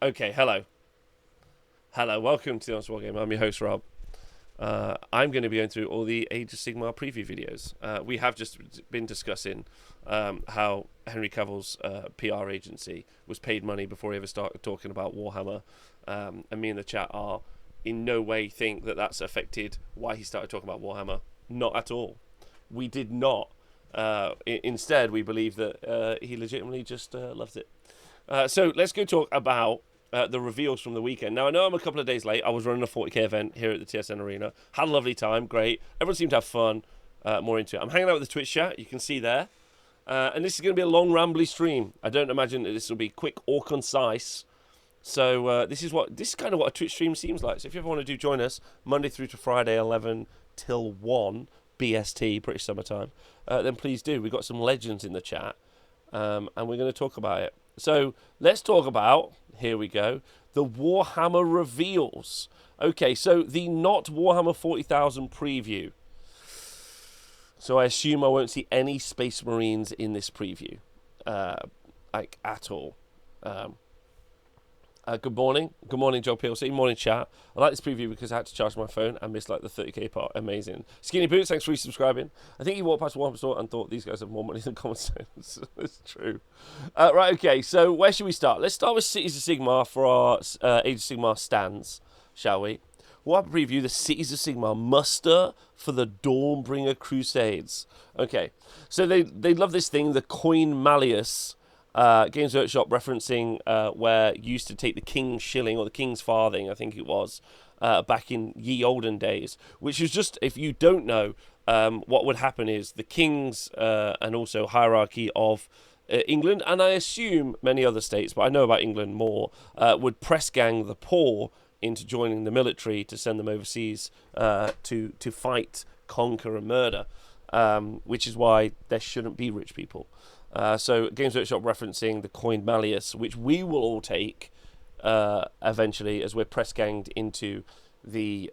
Okay, hello. Hello, welcome to the Honest Wargamer. I'm your host, Rob. I'm going to be going through all the Age of Sigmar preview videos. We have just been discussing how Henry Cavill's PR agency was paid money before he ever started talking about Warhammer. And me and the chat are in no way think that that's affected why he started talking about Warhammer. Not at all. We did not. Instead, we believe that he legitimately just loves it. So let's go talk about the reveals from the weekend. Now, I know I'm a couple of days late. I was running a 40k event here at the TSN Arena. Had a lovely time. Great. Everyone seemed to have fun. More into it. I'm hanging out with the Twitch chat. You can see there. And this is going to be a long, rambly stream. I don't imagine that this will be quick or concise. So this is kind of what a Twitch stream seems like. So if you ever want to join us, Monday through to Friday, 11 till 1 BST, British Summer Time, then please do. We've got some legends in the chat. And we're going to talk about it. So let's talk about, here we go, the Warhammer reveals. Okay, so the not Warhammer 40,000 preview. So I assume I won't see any Space Marines in this preview, like at all. Good morning, Joe PLC. Morning, chat. I like this preview because I had to charge my phone and missed like the 30k part. Amazing. Skinny Boots, thanks for resubscribing. I think he walked past Warhammer store and thought these guys have more money than common sense. It's true. Right, okay. So where should we start? Let's start with Cities of Sigmar for our Age of Sigmar stands, shall we? Warhammer preview: the Cities of Sigmar muster for the Dawnbringer Crusades. Okay, so they love this thing, the Coin Malleus. Games Workshop referencing where you used to take the King's Shilling or the King's Farthing, I think it was, back in ye olden days, which is just, if you don't know, what would happen is the kings and also hierarchy of England, and I assume many other states, but I know about England more, would press gang the poor into joining the military to send them overseas to fight, conquer, and murder, which is why there shouldn't be rich people. So Games Workshop referencing the Coin Malleus, which we will all take eventually as we're press ganged into the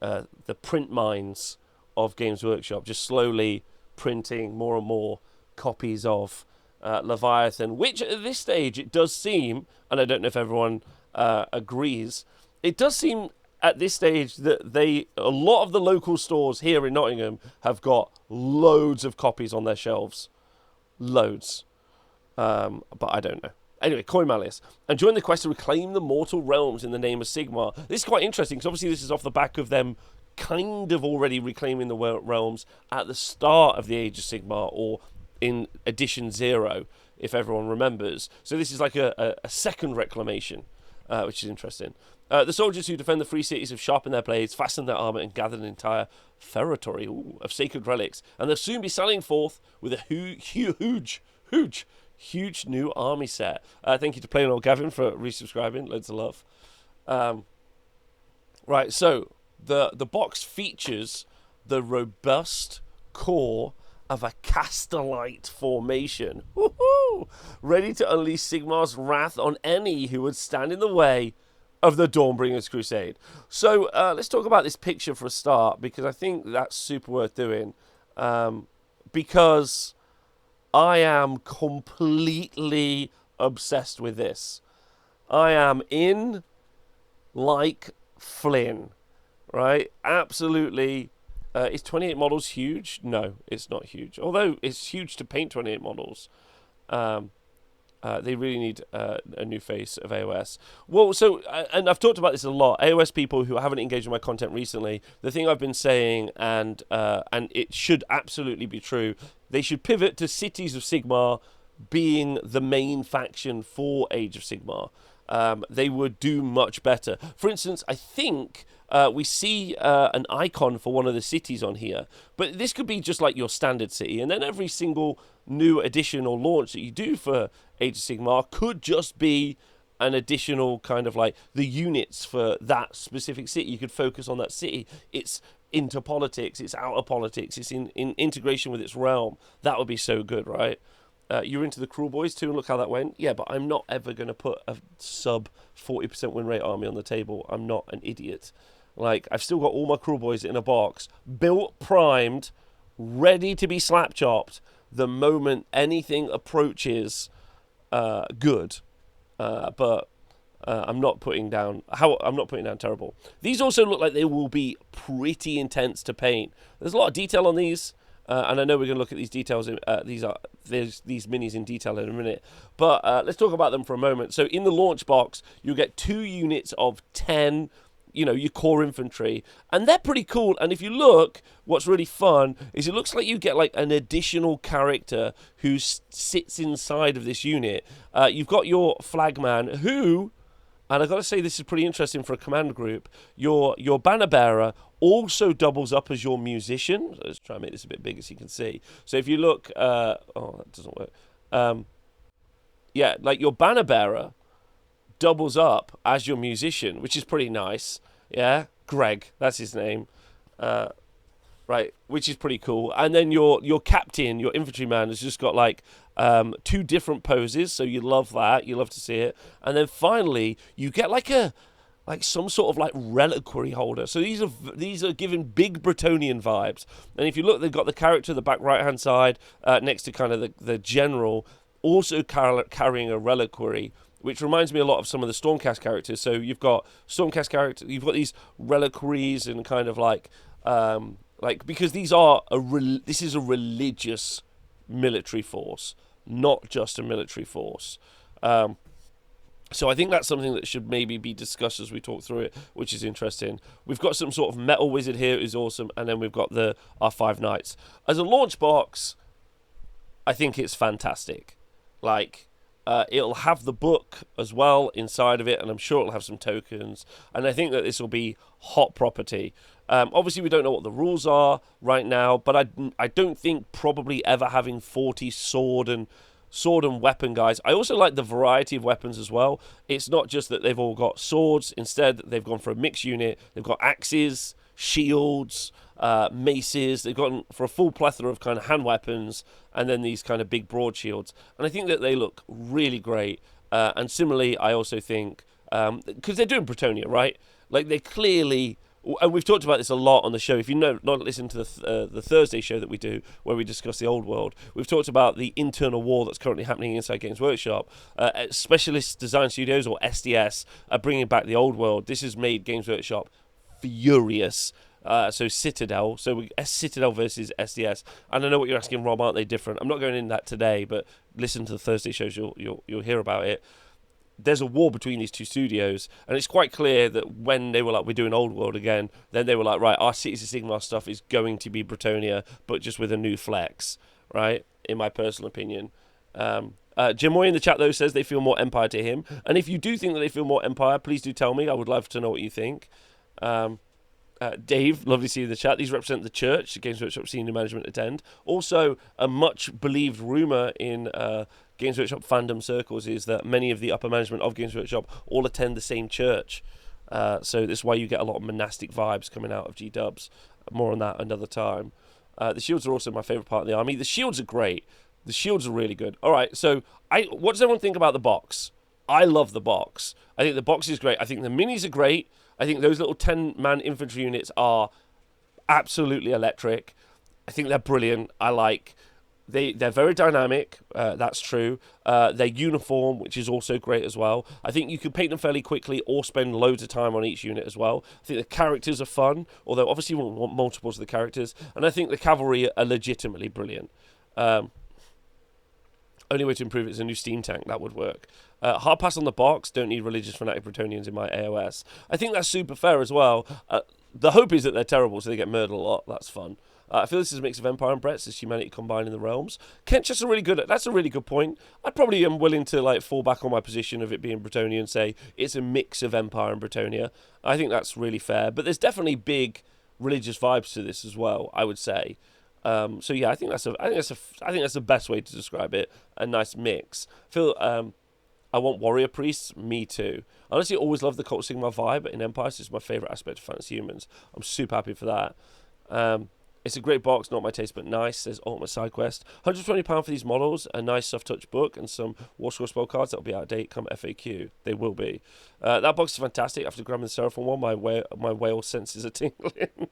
print mines of Games Workshop, just slowly printing more and more copies of Leviathan, which at this stage it does seem, and I don't know if everyone agrees, it does seem at this stage that a lot of the local stores here in Nottingham have got loads of copies on their shelves. Loads. But I don't know. Anyway, Coin Malleus. And join the quest to reclaim the mortal realms in the name of Sigmar. This is quite interesting, because obviously this is off the back of them kind of already reclaiming the realms at the start of the Age of Sigmar, or in Edition 0, if everyone remembers. So this is like a second reclamation, which is interesting. The soldiers who defend the free cities have sharpened their blades, fastened their armour, and gathered an entire feretory of sacred relics. And they'll soon be sallying forth with a huge new army set. Thank you to Plain Old Gavin for resubscribing. Loads of love. Right, so the box features the robust core of a Castellite formation. Woohoo! Ready to unleash Sigmar's wrath on any who would stand in the way of the Dawnbringers Crusade. So let's talk about this picture for a start, because I think that's super worth doing. Because I am completely obsessed with this. I am in like Flynn, right? Absolutely. Is 28 models huge? No, it's not huge. Although it's huge to paint 28 models. They really need a new face of AOS. Well, so, and I've talked about this a lot. AOS people who haven't engaged with my content recently, the thing I've been saying, and it should absolutely be true, they should pivot to Cities of Sigmar being the main faction for Age of Sigmar. They would do much better. For instance, I think we see an icon for one of the cities on here, but this could be just like your standard city, and then every single new addition or launch that you do for Age of Sigmar could just be an additional kind of like the units for that specific city. You could focus on that city. It's into politics, it's out of politics, it's in integration with its realm. That would be so good, right? You're into the Cruel Boys too, and look how that went. Yeah, but I'm not ever going to put a sub 40% win rate army on the table. I'm not an idiot. Like, I've still got all my Cruel Boys in a box, built, primed, ready to be slap chopped the moment anything approaches good. But I'm not putting down terrible. These also look like they will be pretty intense to paint. There's a lot of detail on these, and I know we're going to look at these details. These minis in detail in a minute, but let's talk about them for a moment. So in the launch box, you'll get 2 units of 10. Your core infantry, and they're pretty cool. And if you look, what's really fun is it looks like you get like an additional character who sits inside of this unit. You've got your flagman who, and I've got to say this is pretty interesting for a command group, your banner bearer also doubles up as your musician. Let's try and make this a bit bigger so you can see. So if you look, that doesn't work. Like your banner bearer doubles up as your musician, which is pretty nice. Yeah, Greg, that's his name. Right, which is pretty cool. And then your captain, your infantryman, has just got like 2 different poses, so you love that. You love to see it. And then finally, you get like some sort of like reliquary holder. So these are giving big Bretonnian vibes. And if you look, they've got the character the back right hand side next to kind of the general, also carrying a reliquary, which reminds me a lot of some of the Stormcast characters. So you've got Stormcast characters, you've got these reliquaries and kind of because this is a religious military force, not just a military force. So I think that's something that should maybe be discussed as we talk through it, which is interesting. We've got some sort of metal wizard here, who's awesome, and then we've got our 5 knights. As a launch box, I think it's fantastic. It'll have the book as well inside of it, and I'm sure it'll have some tokens. And I think that this will be hot property. Obviously, we don't know what the rules are right now, but I don't think probably ever having 40 sword and weapon guys. I also like the variety of weapons as well. It's not just that they've all got swords. Instead, they've gone for a mixed unit. They've got axes, shields, maces. They've gone for a full plethora of kind of hand weapons, and then these kind of big broad shields. And I think that they look really great. And similarly, I also think, because they're doing Bretonnia, right? Like they clearly, and we've talked about this a lot on the show. If you not listen to the Thursday show that we do, where we discuss the old world, we've talked about the internal war that's currently happening inside Games Workshop. Specialist Design Studios, or SDS, are bringing back the old world. This has made Games Workshop furious. So Citadel versus SDS. And I know what you're asking, Rob, aren't they different? I'm not going into that today, but listen to the Thursday shows, you'll hear about it. There's a war between these 2 studios, and it's quite clear that when they were like, we're doing Old World again, then they were like, right, our Cities of Sigmar stuff is going to be Bretonnia, but just with a new flex, right? In my personal opinion. Jim Moy in the chat, though, says they feel more Empire to him. And if you do think that they feel more Empire, please do tell me. I would love to know what you think. Dave, lovely to see you in the chat. These represent the church, the Games Workshop senior management attend. Also, a much believed rumour in Games Workshop fandom circles is that many of the upper management of Games Workshop all attend the same church. So this is why you get a lot of monastic vibes coming out of G-dubs. More on that another time. The shields are also my favourite part of the army. The shields are great. The shields are really good. All right, so what does everyone think about the box? I love the box. I think the box is great. I think the minis are great. I think those little 10-man infantry units are absolutely electric. I think they're brilliant. They're very dynamic. That's true. They're uniform, which is also great as well. I think you can paint them fairly quickly or spend loads of time on each unit as well. I think the characters are fun, although obviously you won't want multiples of the characters. And I think the cavalry are legitimately brilliant. Only way to improve it is a new steam tank. That would work. Hard pass on the box. Don't need religious fanatic Bretonnians in my AOS. I think that's super fair as well. The hope is that they're terrible, so they get murdered a lot. That's fun. I feel this is a mix of Empire and Bretts. This humanity combined in the realms. Kent's just that's a really good point. I probably am willing to fall back on my position of it being Bretonnia and say it's a mix of Empire and Bretonnia. I think that's really fair. But there's definitely big religious vibes to this as well, I would say. So yeah, I think that's the best way to describe it. A nice mix. I want warrior priests. Me too. I honestly always loved the Cult Sigmar vibe in Empire. It's my favourite aspect of Fantasy Humans. I'm super happy for that. It's a great box, not my taste, but nice. There's Ultimate Side Quest. £120 for these models, a nice soft touch book, and some War Scroll spell cards that'll be out of date come FAQ. They will be. That box is fantastic. After grabbing the Seraphon one, my whale senses are tingling.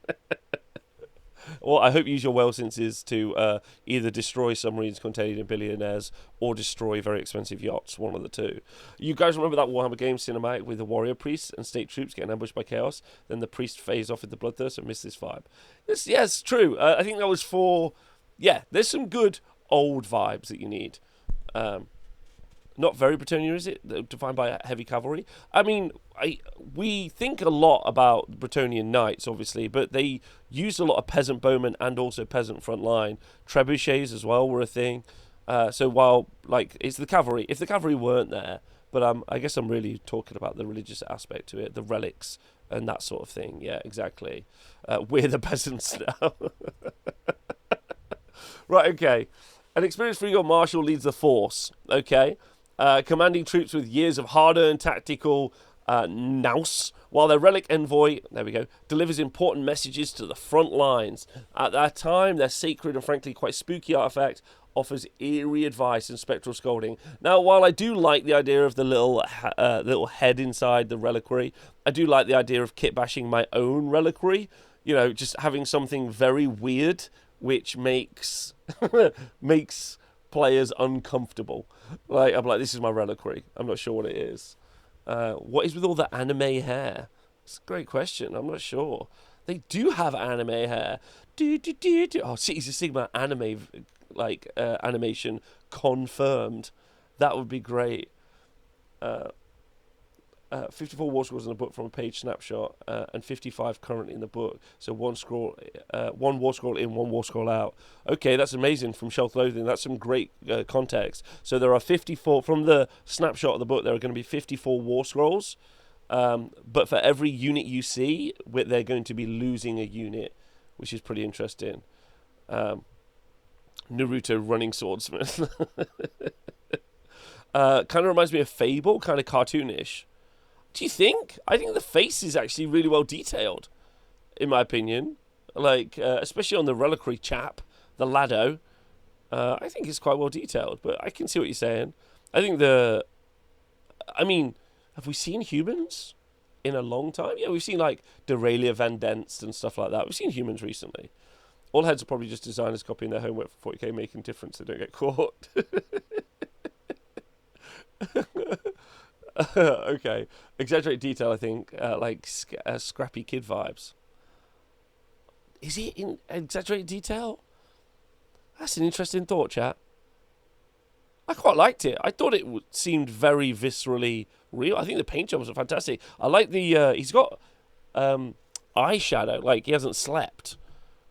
Well, I hope you use your well senses to either destroy submarines containing billionaires or destroy very expensive yachts, one of the two. You guys remember that Warhammer game cinematic with the warrior priests and state troops getting ambushed by chaos? Then the priest phased off with the bloodthirst and missed this vibe. Yes, true. I think that was for... Yeah, there's some good old vibes that you need. Not very Bretonnian, is it? Defined by heavy cavalry. I mean, we think a lot about Bretonnian knights, obviously, but they used a lot of peasant bowmen and also peasant front line. Trebuchets as well were a thing. So while, like, it's the cavalry. If the cavalry weren't there, but I guess I'm really talking about the religious aspect to it, the relics and that sort of thing. Yeah, exactly. We're the peasants now. Right, okay. An experienced Freeguard Marshal leads the force. Okay. Commanding troops with years of hard-earned tactical nous, while their relic envoy, there we go, delivers important messages to the front lines. At that time, their sacred and frankly quite spooky artifact offers eerie advice and spectral scolding. Now, while I do like the idea of the little head inside the reliquary, I do like the idea of kit bashing my own reliquary. You know, just having something very weird, which makes makes players uncomfortable. Like, I'm like, this is my reliquary. I'm not sure what it is. What is with all the anime hair? It's a great question. I'm not sure. They do have anime hair. Oh, Cities of Sigma anime, like, animation confirmed. That would be great. 54 war scrolls in the book from a page snapshot, and 55 currently in the book. So one war scroll in, one war scroll out. Okay, that's amazing from Shelf Loathing. That's some great context. So there are 54 from the snapshot of the book. There are going to be 54 war scrolls, but for every unit you see, they're going to be losing a unit, which is pretty interesting. Naruto running swordsman. Kind of reminds me of Fable, kind of cartoonish. Do you think? I think the face is actually really well detailed, in my opinion. Like, especially on the reliquary chap, the Lado. I think it's quite well detailed, but I can see what you're saying. I think I mean, have we seen humans in a long time? Yeah, we've seen, like, Deralia Van Denst and stuff like that. We've seen humans recently. All heads are probably just designers copying their homework for 40k, making a difference so they don't get caught. Okay. Exaggerated detail, I think, like scrappy kid vibes. Is it in exaggerated detail? That's an interesting thought, chat. I quite liked it. I thought it seemed very viscerally real. I think the paint jobs are fantastic. I like the... he's got eyeshadow, like he hasn't slept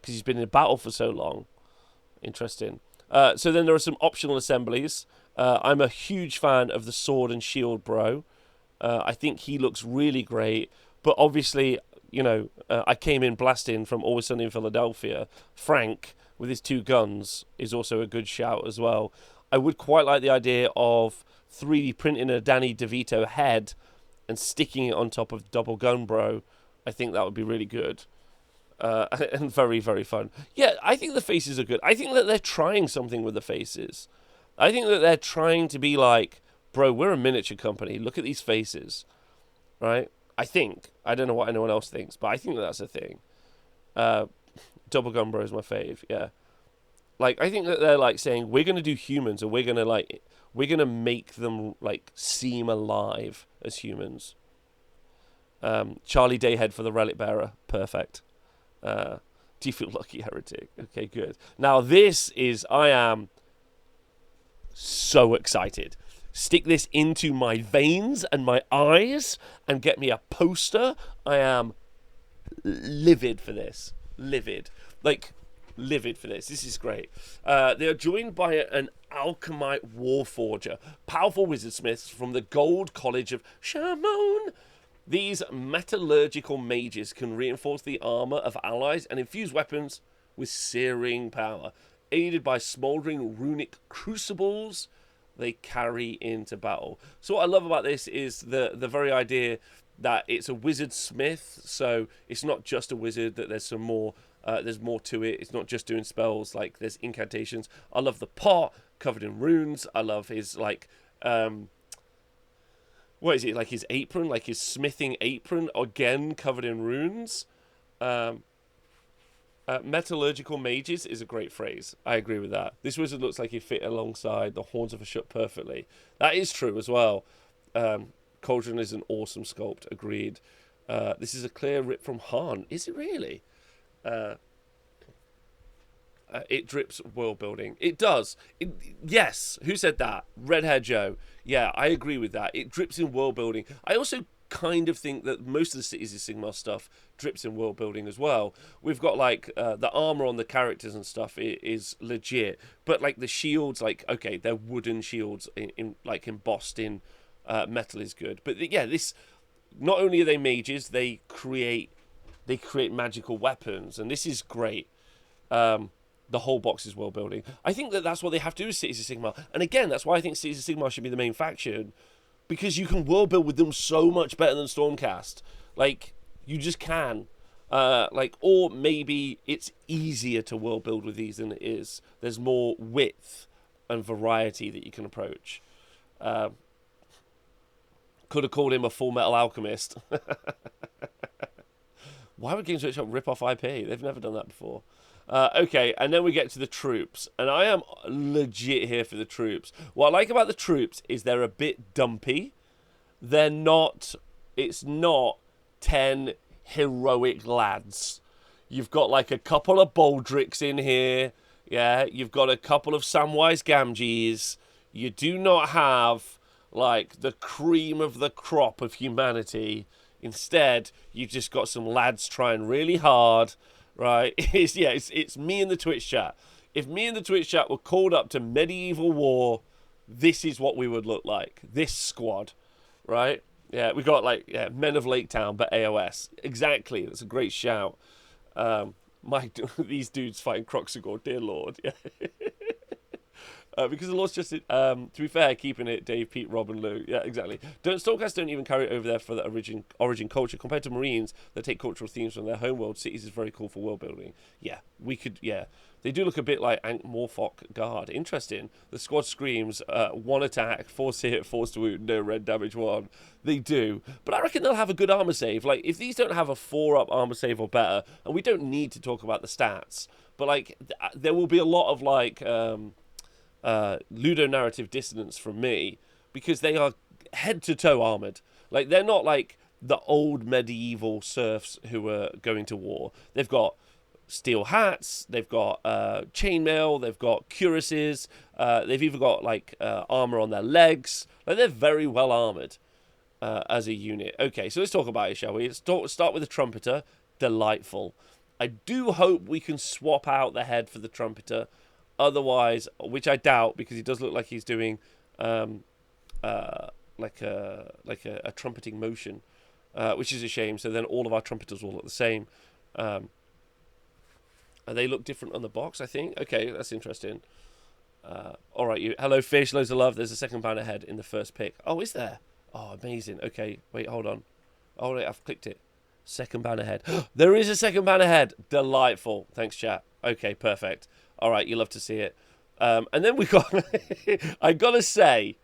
because he's been in battle for so long. Interesting. So then there are some optional assemblies. I'm a huge fan of the sword and shield bro. I think he looks really great. But obviously, you know, I came in blasting from Always Sunny in Philadelphia. Frank, with his 2 guns, is also a good shout as well. I would quite like the idea of 3D printing a Danny DeVito head and sticking it on top of double gun bro. I think that would be really good. And very, very fun. Yeah, I think the faces are good. I think that they're trying something with the faces. I think that they're trying to be like, bro, we're a miniature company. Look at these faces. Right? I think. I don't know what anyone else thinks, but I think that that's a thing. Double Gun Bro is my fave, yeah. Like, I think that they're like saying, we're going to do humans, and we're going to make them, like, seem alive as humans. Charlie Dayhead for the Relic Bearer. Perfect. Do you feel lucky, Heretic? Okay, good. Now, I am so excited. Stick this into my veins and my eyes and get me a poster. I am livid for this. Livid. Like, livid for this. This is great. They are joined by an alchemite warforger, powerful wizard smiths from the Gold College of Shamon. These metallurgical mages can reinforce the armor of allies and infuse weapons with searing power, aided by smoldering runic crucibles they carry into battle. So what I love about this is the very idea that it's a wizard smith, so it's not just a wizard, that there's some more there's more to it. It's not just doing spells, like there's incantations. I love the pot covered in runes. I love his like what is it, like his apron, like his smithing apron, again covered in runes. Metallurgical mages is a great phrase. I agree with that. This wizard looks like he fit alongside the horns of a shut perfectly. That is true as well. Cauldron is an awesome sculpt. Agreed. This is a clear rip from Han. Is it really? It drips world building. It does. Yes. Who said that? Red Hair Joe. Yeah, I agree with that. It drips in world building. I also kind of think that most of the Cities of Sigmar stuff drips in world building as well. We've got like the armor on the characters and stuff is legit, but like the shields, like okay, they're wooden shields in like embossed in metal is good. But yeah, this not only are they mages, they create magical weapons, and this is great. The whole box is world building. I think that's what they have to do with Cities of Sigmar, and again, that's why I think Cities of Sigmar should be the main faction. Because you can world build with them so much better than Stormcast. Like, you just can. Or maybe it's easier to world build with these than it is. There's more width and variety that you can approach. Could have called him a Full Metal Alchemist. Why would Games Workshop rip off IP? They've never done that before. Okay, and then we get to the troops. And I am legit here for the troops. What I like about the troops is they're a bit dumpy. They're not... It's not 10 heroic lads. You've got like a couple of Baldricks in here. Yeah, you've got a couple of Samwise Gamgees. You do not have like the cream of the crop of humanity. Instead, you've just got some lads trying really hard... Right, it's me in the Twitch chat. If me and the Twitch chat were called up to medieval war, this is what we would look like. This squad, right? Yeah, we got like Men of Lake Town, but AOS. Exactly, that's a great shout. These dudes fighting Croxagore, dear lord. Yeah. Because the Lord's just, to be fair, keeping it Dave, Pete, Rob, and Lou. Yeah, exactly. Stormcast don't even carry it over there for the origin culture. Compared to Marines that take cultural themes from their homeworld, Cities is very cool for world building. Yeah, They do look a bit like Ankh-Morphok Guard. Interesting. The squad screams, 1 attack, 4 hit, 4 to wound, no red damage 1. They do. But I reckon they'll have a good armor save. Like, if these don't have a 4-up armor save or better, and we don't need to talk about the stats, but, like, there will be a lot of, like... ludonarrative dissonance from me because they are head to toe armored. Like, they're not like the old medieval serfs who are going to war. They've got steel hats, they've got chainmail, they've got cuirasses, they've even got like armor on their legs. Like, they're very well armored as a unit. Okay, so let's talk about it, shall we? Let's start with the trumpeter. Delightful. I do hope we can swap out the head for the trumpeter. Otherwise, which I doubt, because he does look like he's doing like a trumpeting motion, which is a shame. So then all of our trumpeters will look the same. And they look different on the box, I think. Okay, that's interesting. All right, hello fish, loads of love. There's a second banner head in the first pick. Oh, is there? Oh, amazing. Okay, wait, hold on. Oh, wait, I've clicked it. Second banner head. There is a second banner head. Delightful. Thanks, chat. Okay, perfect. All right, you love to see it. And then we got... I gotta say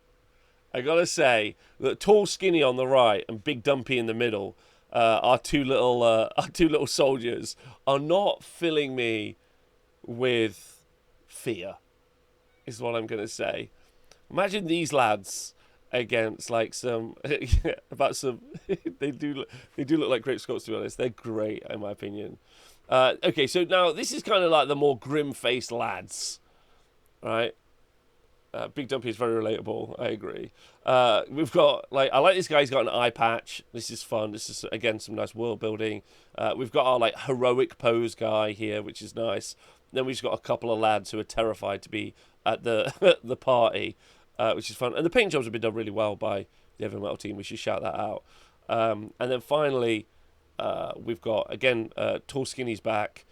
that Tall Skinny on the right and Big Dumpy in the middle, our two little soldiers, are not filling me with fear, is what I'm gonna say. Imagine these lads against like some they do look like grape sculpts, to be honest. They're great in my opinion. Okay, so now this is kind of like the more grim-faced lads, right? Big Dumpy is very relatable. I agree. We've got like I like this guy. He's got an eye patch. This is fun. This is again some nice world building. We've got our like heroic pose guy here, which is nice. Then we've just got a couple of lads who are terrified to be at the the party, which is fun. And the paint jobs have been done really well by the Heavy Metal team. We should shout that out. And then finally. We've got, again, Tall Skinny's back,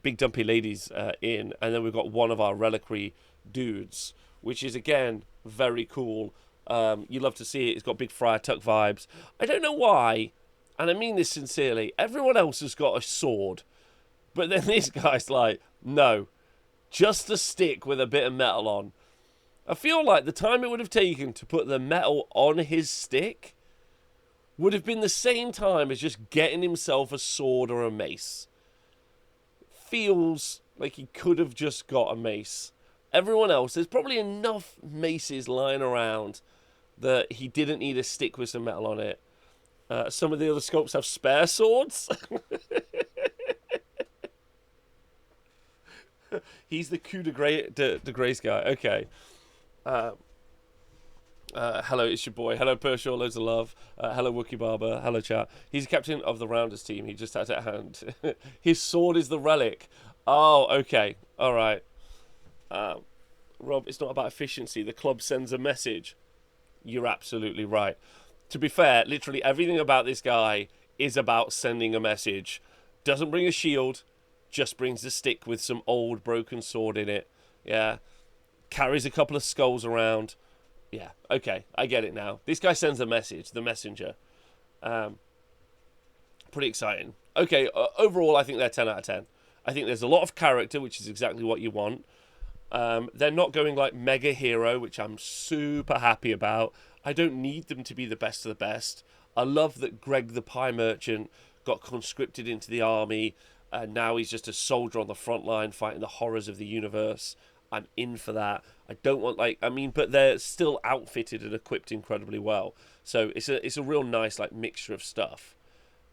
Big Dumpy Ladies in, and then we've got one of our reliquary dudes, which is, again, very cool. You love to see it. It's got big Friar Tuck vibes. I don't know why, and I mean this sincerely, everyone else has got a sword, but then this guy's like, no, just a stick with a bit of metal on. I feel like the time it would have taken to put the metal on his stick would have been the same time as just getting himself a sword or a mace. feels like he could have just got a mace. Everyone else, there's probably enough maces lying around that he didn't need a stick with some metal on it. Some of the other sculpts have spare swords. He's the coup de grace guy. Okay. Hello, it's your boy. Hello, Pershaw. Loads of love. Hello, Wookie Barber. Hello, chat. He's the captain of the Rounders team. He just had it at hand. His sword is the relic. Oh, okay. All right. Rob, it's not about efficiency. The club sends a message. You're absolutely right. To be fair, literally everything about this guy is about sending a message. Doesn't bring a shield, just brings a stick with some old broken sword in it. Yeah. Carries a couple of skulls around. Yeah, okay, I get it now. This guy sends a message, the messenger. Pretty exciting. Okay, overall, I think they're 10 out of 10. I think there's a lot of character, which is exactly what you want. They're not going like mega hero, which I'm super happy about. I don't need them to be the best of the best. I love that Greg the Pie Merchant got conscripted into the army, and now he's just a soldier on the front line fighting the horrors of the universe. I'm in for that. I don't want but they're still outfitted and equipped incredibly well. So it's a real nice mixture of stuff.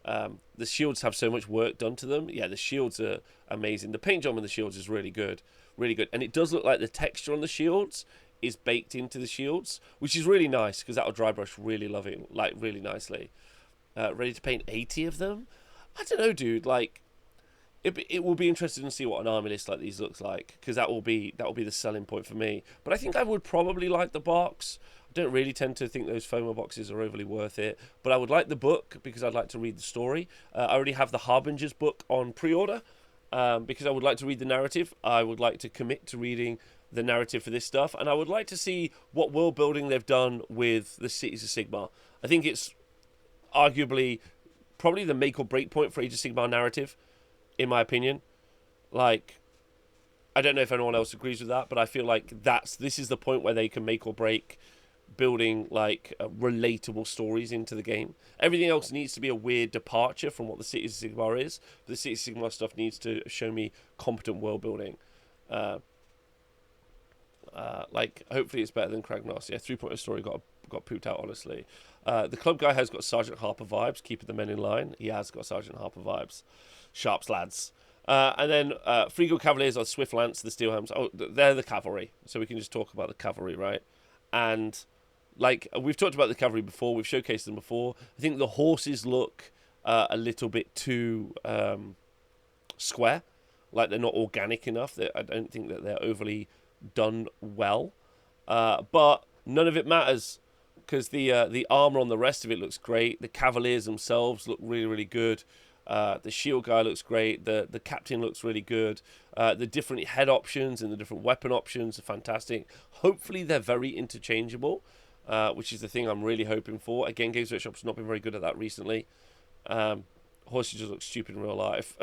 The shields have so much work done to them. Yeah, the shields are amazing. The paint job on the shields is really good, and it does look like the texture on the shields is baked into the shields, which is really nice because that'll dry brush really really nicely. Ready to paint 80 of them? I don't know, dude. It will be interesting to see what an army list like these looks like, because that will be the selling point for me. But I think I would probably like the box. I don't really tend to think those FOMO boxes are overly worth it, but I would like the book because I'd like to read the story. I already have the Harbinger's book on pre-order because I would like to read the narrative. I would like to commit to reading the narrative for this stuff, and I would like to see what world building they've done with the Cities of Sigmar. I think it's arguably probably the make or break point for Age of Sigmar narrative, in my opinion. I don't know if anyone else agrees with that, but I feel like this is the point where they can make or break building relatable stories into the game. Everything else needs to be a weird departure from what the Cities of Sigmar is, but the Cities of Sigmar stuff needs to show me competent world building. Hopefully it's better than Kragnos. Yeah, 3.0 story got pooped out, honestly. The club guy has got Sergeant Harper vibes, keeping the men in line. He has got Sergeant Harper vibes. Sharps lads. And then Frigo Cavaliers are Swift Lance, the Steelhams. Oh, they're the cavalry, so we can just talk about the cavalry, right? And we've talked about the cavalry before, we've showcased them before. I think the horses look a little bit too square, they're not organic enough. I don't think that they're overly done well, but none of it matters because the armor on the rest of it looks great. The Cavaliers themselves look really, really good. The shield guy looks great. The captain looks really good. The different head options and the different weapon options are fantastic. Hopefully they're very interchangeable, which is the thing I'm really hoping for. Again, Games Workshop's not been very good at that recently. Horses just look stupid in real life.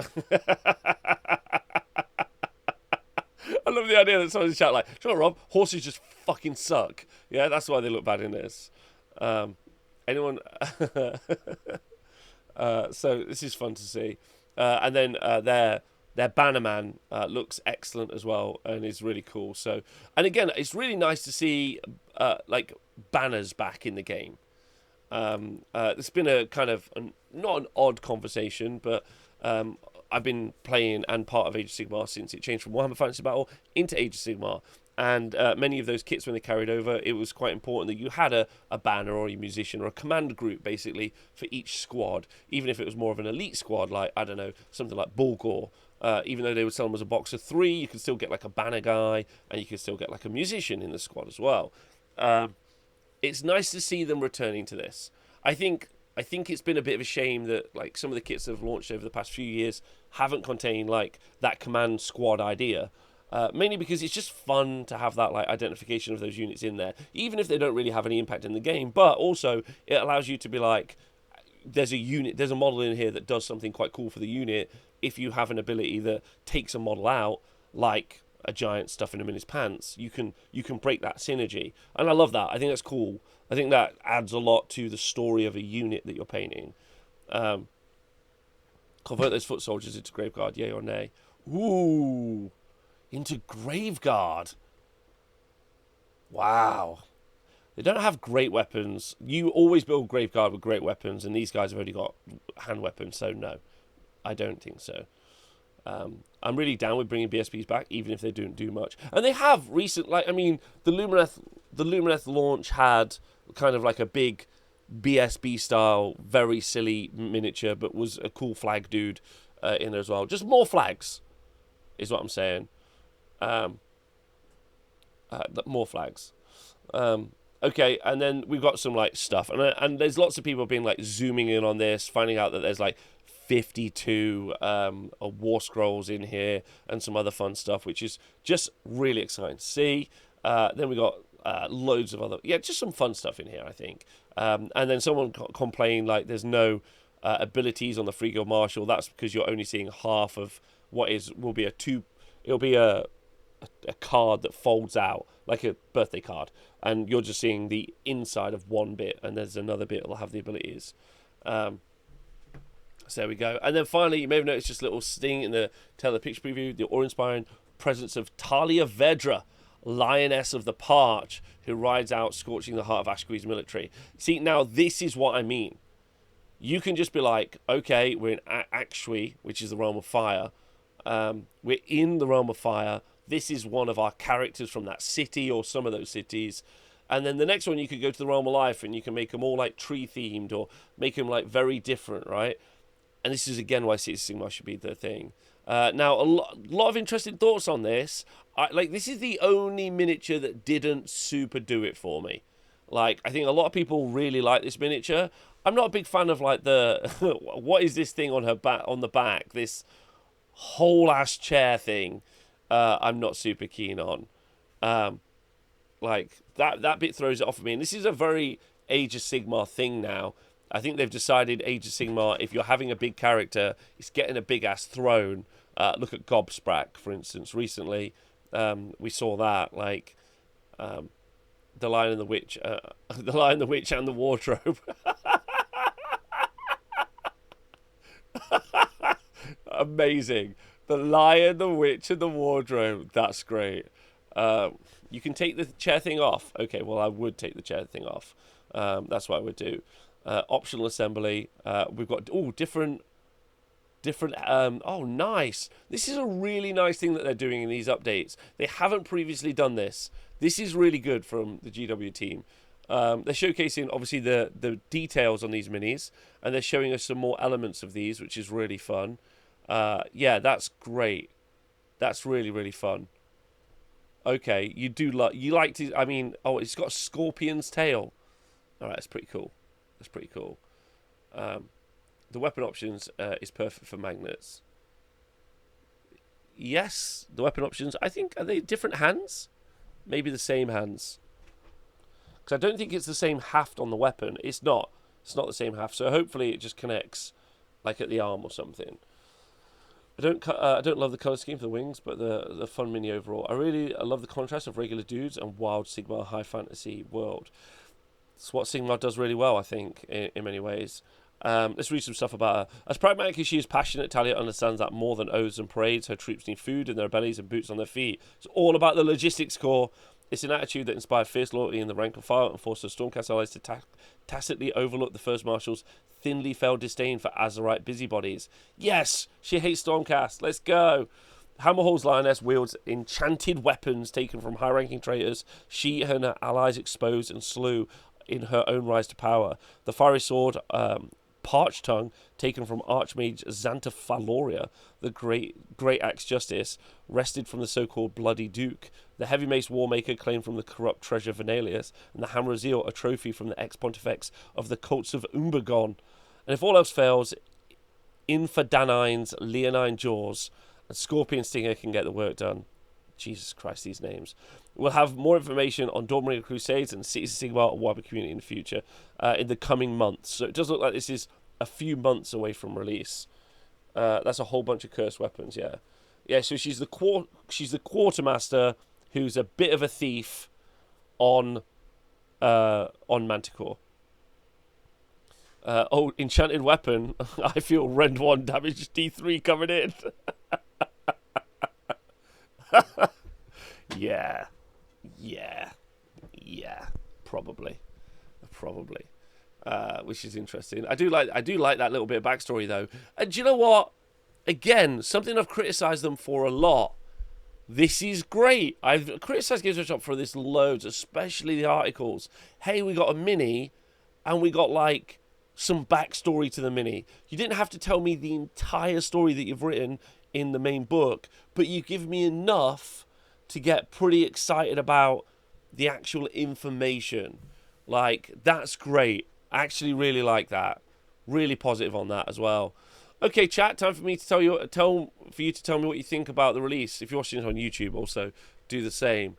I love the idea that someone's in chat "Sure, Rob, horses just fucking suck." Yeah, that's why they look bad in this. Anyone? So this is fun to see. And then their Bannerman looks excellent as well and is really cool. So, and again, it's really nice to see banners back in the game. It's been a kind of not an odd conversation, but I've been playing and part of Age of Sigmar since it changed from Warhammer Fantasy Battle into Age of Sigmar. And many of those kits, when they carried over, it was quite important that you had a banner or a musician or a command group, basically, for each squad. Even if it was more of an elite squad, something like Bulgor. Even though they would sell them as a box of 3, you could still get a banner guy, and you could still get a musician in the squad as well. It's nice to see them returning to this. I think it's been a bit of a shame that some of the kits that have launched over the past few years haven't contained that command squad idea. Mainly because it's just fun to have that identification of those units in there, even if they don't really have any impact in the game. But also it allows you to be there's a model in here that does something quite cool for the unit. If you have an ability that takes a model out, like a giant stuffing him in his pants, you can break that synergy, and I love that. I think that's cool. I think that adds a lot to the story of a unit that you're painting. Convert those foot soldiers into Graveguard, yay or nay? Ooh, into Graveguard. Wow. They don't have great weapons. You always build Graveguard with great weapons, and these guys have only got hand weapons, so no, I don't think so. I'm really down with bringing BSPs back, even if they don't do much. And they have the Lumineth launch had kind of like a big BSB style, very silly miniature, but was a cool flag dude in there as well. Just more flags, is what I'm saying. More flags. Okay, and then we've got some like stuff, and there's lots of people being like zooming in on this, finding out that there's like 52 war scrolls in here and some other fun stuff, which is just really exciting to see. Then we got loads of other, just some fun stuff in here, I think. And then someone complained like there's no abilities on the Free Guild Marshal. That's because you're only seeing half of what will be a card that folds out like a birthday card, and you're just seeing the inside of one bit, and there's another bit that'll have the abilities. So there we go. And then finally, you may have noticed just a little sting in the Taylor picture preview, the awe-inspiring presence of Talia Vedra, Lioness of the Parch, who rides out scorching the heart of Ashquee's military. See, now this is what I mean. You can just be like, okay, we're in Ashquee, which is the realm of fire. We're in the realm of fire. This is one of our characters from that city or some of those cities. And then the next one, you could go to the realm of life and you can make them all like tree themed or make them like very different, right? And this is again why City Sigmar should be the thing. Now, a lot of interesting thoughts on this. This is the only miniature that didn't super do it for me. Like, I think a lot of people really like this miniature. I'm not a big fan of like the what is this thing on her back, on the back, this whole ass chair thing. I'm not super keen on. Like that bit throws it off of me. And this is a very Age of Sigmar thing now. I think they've decided Age of Sigmar, if you're having a big character, it's getting a big ass throne. Look at Gobsprak, for instance. Recently, we saw that, like the Lion and the Witch, the Lion, the Witch, and the Wardrobe. Amazing. The Lion, the Witch, and the Wardrobe. That's great. You can take the chair thing off. Okay, well, I would take the chair thing off. That's what I would do. Optional assembly. We've got different. Oh, nice. This is a really nice thing that they're doing in these updates. They haven't previously done this. This is really good from the GW team. They're showcasing obviously the details on these minis, and they're showing us some more elements of these, which is really fun. Yeah, that's great. That's really, really fun. Okay, you like to. I mean, oh, it's got a scorpion's tail. All right, that's pretty cool. That's pretty cool. The weapon options is perfect for magnets. Yes, the weapon options. I think, are they different hands? Maybe the same hands. Because I don't think it's the same haft on the weapon. It's not. It's not the same haft. So hopefully it just connects, like at the arm or something. I don't love the colour scheme for the wings, but the fun mini overall. I love the contrast of regular dudes and wild Sigmar high fantasy world. It's what Sigmar does really well, I think, in many ways. Let's read some stuff about her. As pragmatic as she is passionate, Talia understands that more than oaths and parades, her troops need food in their bellies and boots on their feet. It's all about the logistics core. It's an attitude that inspired fierce loyalty in the rank and file and forced the Stormcast allies to tacitly overlook the First Marshal's thinly veiled disdain for Azerite busybodies. Yes, she hates Stormcast. Let's go. Hammerhall's Lioness wields enchanted weapons taken from high-ranking traitors she and her allies exposed and slew in her own rise to power. The fiery sword, Parch Tongue, taken from Archmage Xantaphaloria, the great axe justice, wrested from the so-called Bloody Duke. The heavy mace Warmaker, claimed from the corrupt treasure Venalius, and the Hammer of Zeal, a trophy from the ex-pontifex of the cults of Umbergon. And if all else fails, Infadanine's Leonine Jaws and Scorpion Stinger can get the work done. Jesus Christ, these names. We'll have more information on Dawnbringer Crusades and Cities of Sigmar and Warhammer community in the future, in the coming months. So it does look like this is a few months away from release. That's a whole bunch of cursed weapons, yeah. Yeah, so she's the quartermaster who's a bit of a thief on Manticore. Enchanted weapon. I feel rend 1 damage D3 coming in. Yeah, yeah, yeah. Probably. Which is interesting. I do like that little bit of backstory though. And do you know what? Again, something I've criticised them for a lot. This is great. I've criticised Games Workshop for this loads, especially the articles. Hey, we got a mini, and we got like some backstory to the mini. You didn't have to tell me the entire story that you've written in the main book, but you give me enough to get pretty excited about the actual information. Like, that's great. I actually really like that. Really positive on that as well. Okay, chat. Time for me to tell you me what you think about the release. If you're watching it on YouTube, also do the same.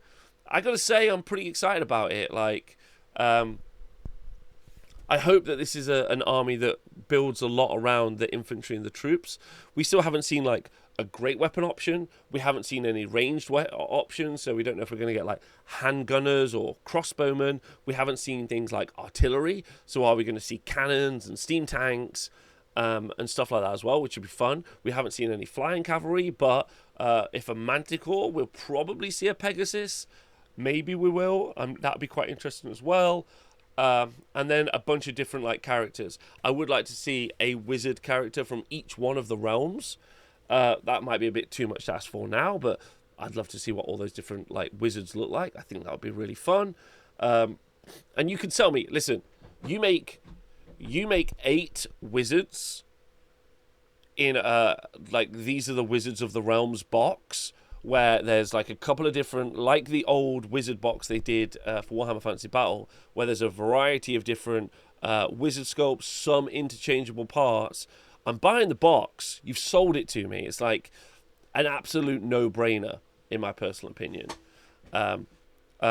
I gotta say, I'm pretty excited about it. Like, I hope that this is an army that builds a lot around the infantry and the troops. We still haven't seen like a great weapon option. We haven't seen any ranged options, so we don't know if we're going to get like handgunners or crossbowmen. We haven't seen things like artillery, so are we going to see cannons and steam tanks and stuff like that as well, which would be fun. We haven't seen any flying cavalry, but if a manticore, we'll probably see a Pegasus. Maybe we will. That would be quite interesting as well. And then a bunch of different like characters. I would like to see a wizard character from each one of the realms. That might be a bit too much to ask for now, but I'd love to see what all those different like wizards look like. I think that would be really fun. And you can tell me, listen, you make 8 wizards in like these are the Wizards of the Realms box, where there's like a couple of different, like the old wizard box they did for Warhammer Fantasy Battle, where there's a variety of different wizard sculpts, some interchangeable parts. I'm buying the box. You've sold it to me. It's like an absolute no-brainer, in my personal opinion.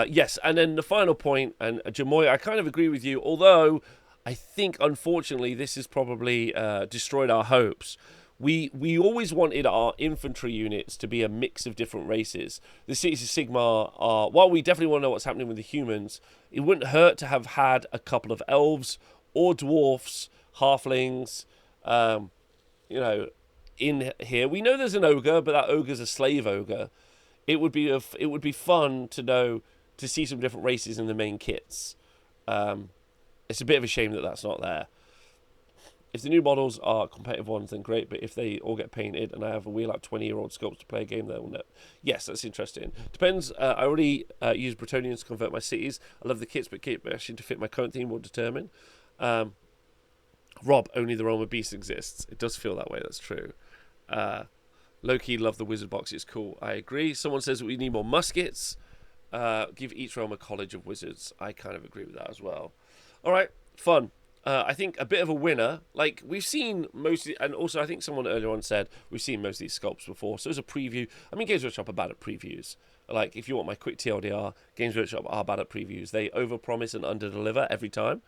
Yes, and then the final point, and Jamoy, I kind of agree with you, although I think, unfortunately, this has probably destroyed our hopes. We always wanted our infantry units to be a mix of different races. The Cities of Sigmar are, while we definitely want to know what's happening with the humans, it wouldn't hurt to have had a couple of elves or dwarfs, halflings, in here. We know there's an ogre, but that ogre's a slave ogre. It would be fun to see some different races in the main kits. It's a bit of a shame that that's not there. If the new models are competitive ones, then great. But if they all get painted and I have a wheel out 20-year-old sculpts to play a game, they'll know. Yes, that's interesting. Depends. I already use Bretonians to convert my cities. I love the kits, but kit bashing to fit my current theme will determine. Rob, only the realm of beasts exists. It does feel that way. That's true. Low-key love the wizard box. It's cool. I agree. Someone says we need more muskets. Give each realm a college of wizards. I kind of agree with that as well. All right, fun. I think a bit of a winner. Like, we've seen mostly, and also I think someone earlier on said we've seen most of these sculpts before. So as a preview, I mean, Games Workshop are bad at previews. Like, if you want my quick TLDR, Games Workshop are bad at previews. They overpromise and underdeliver every time.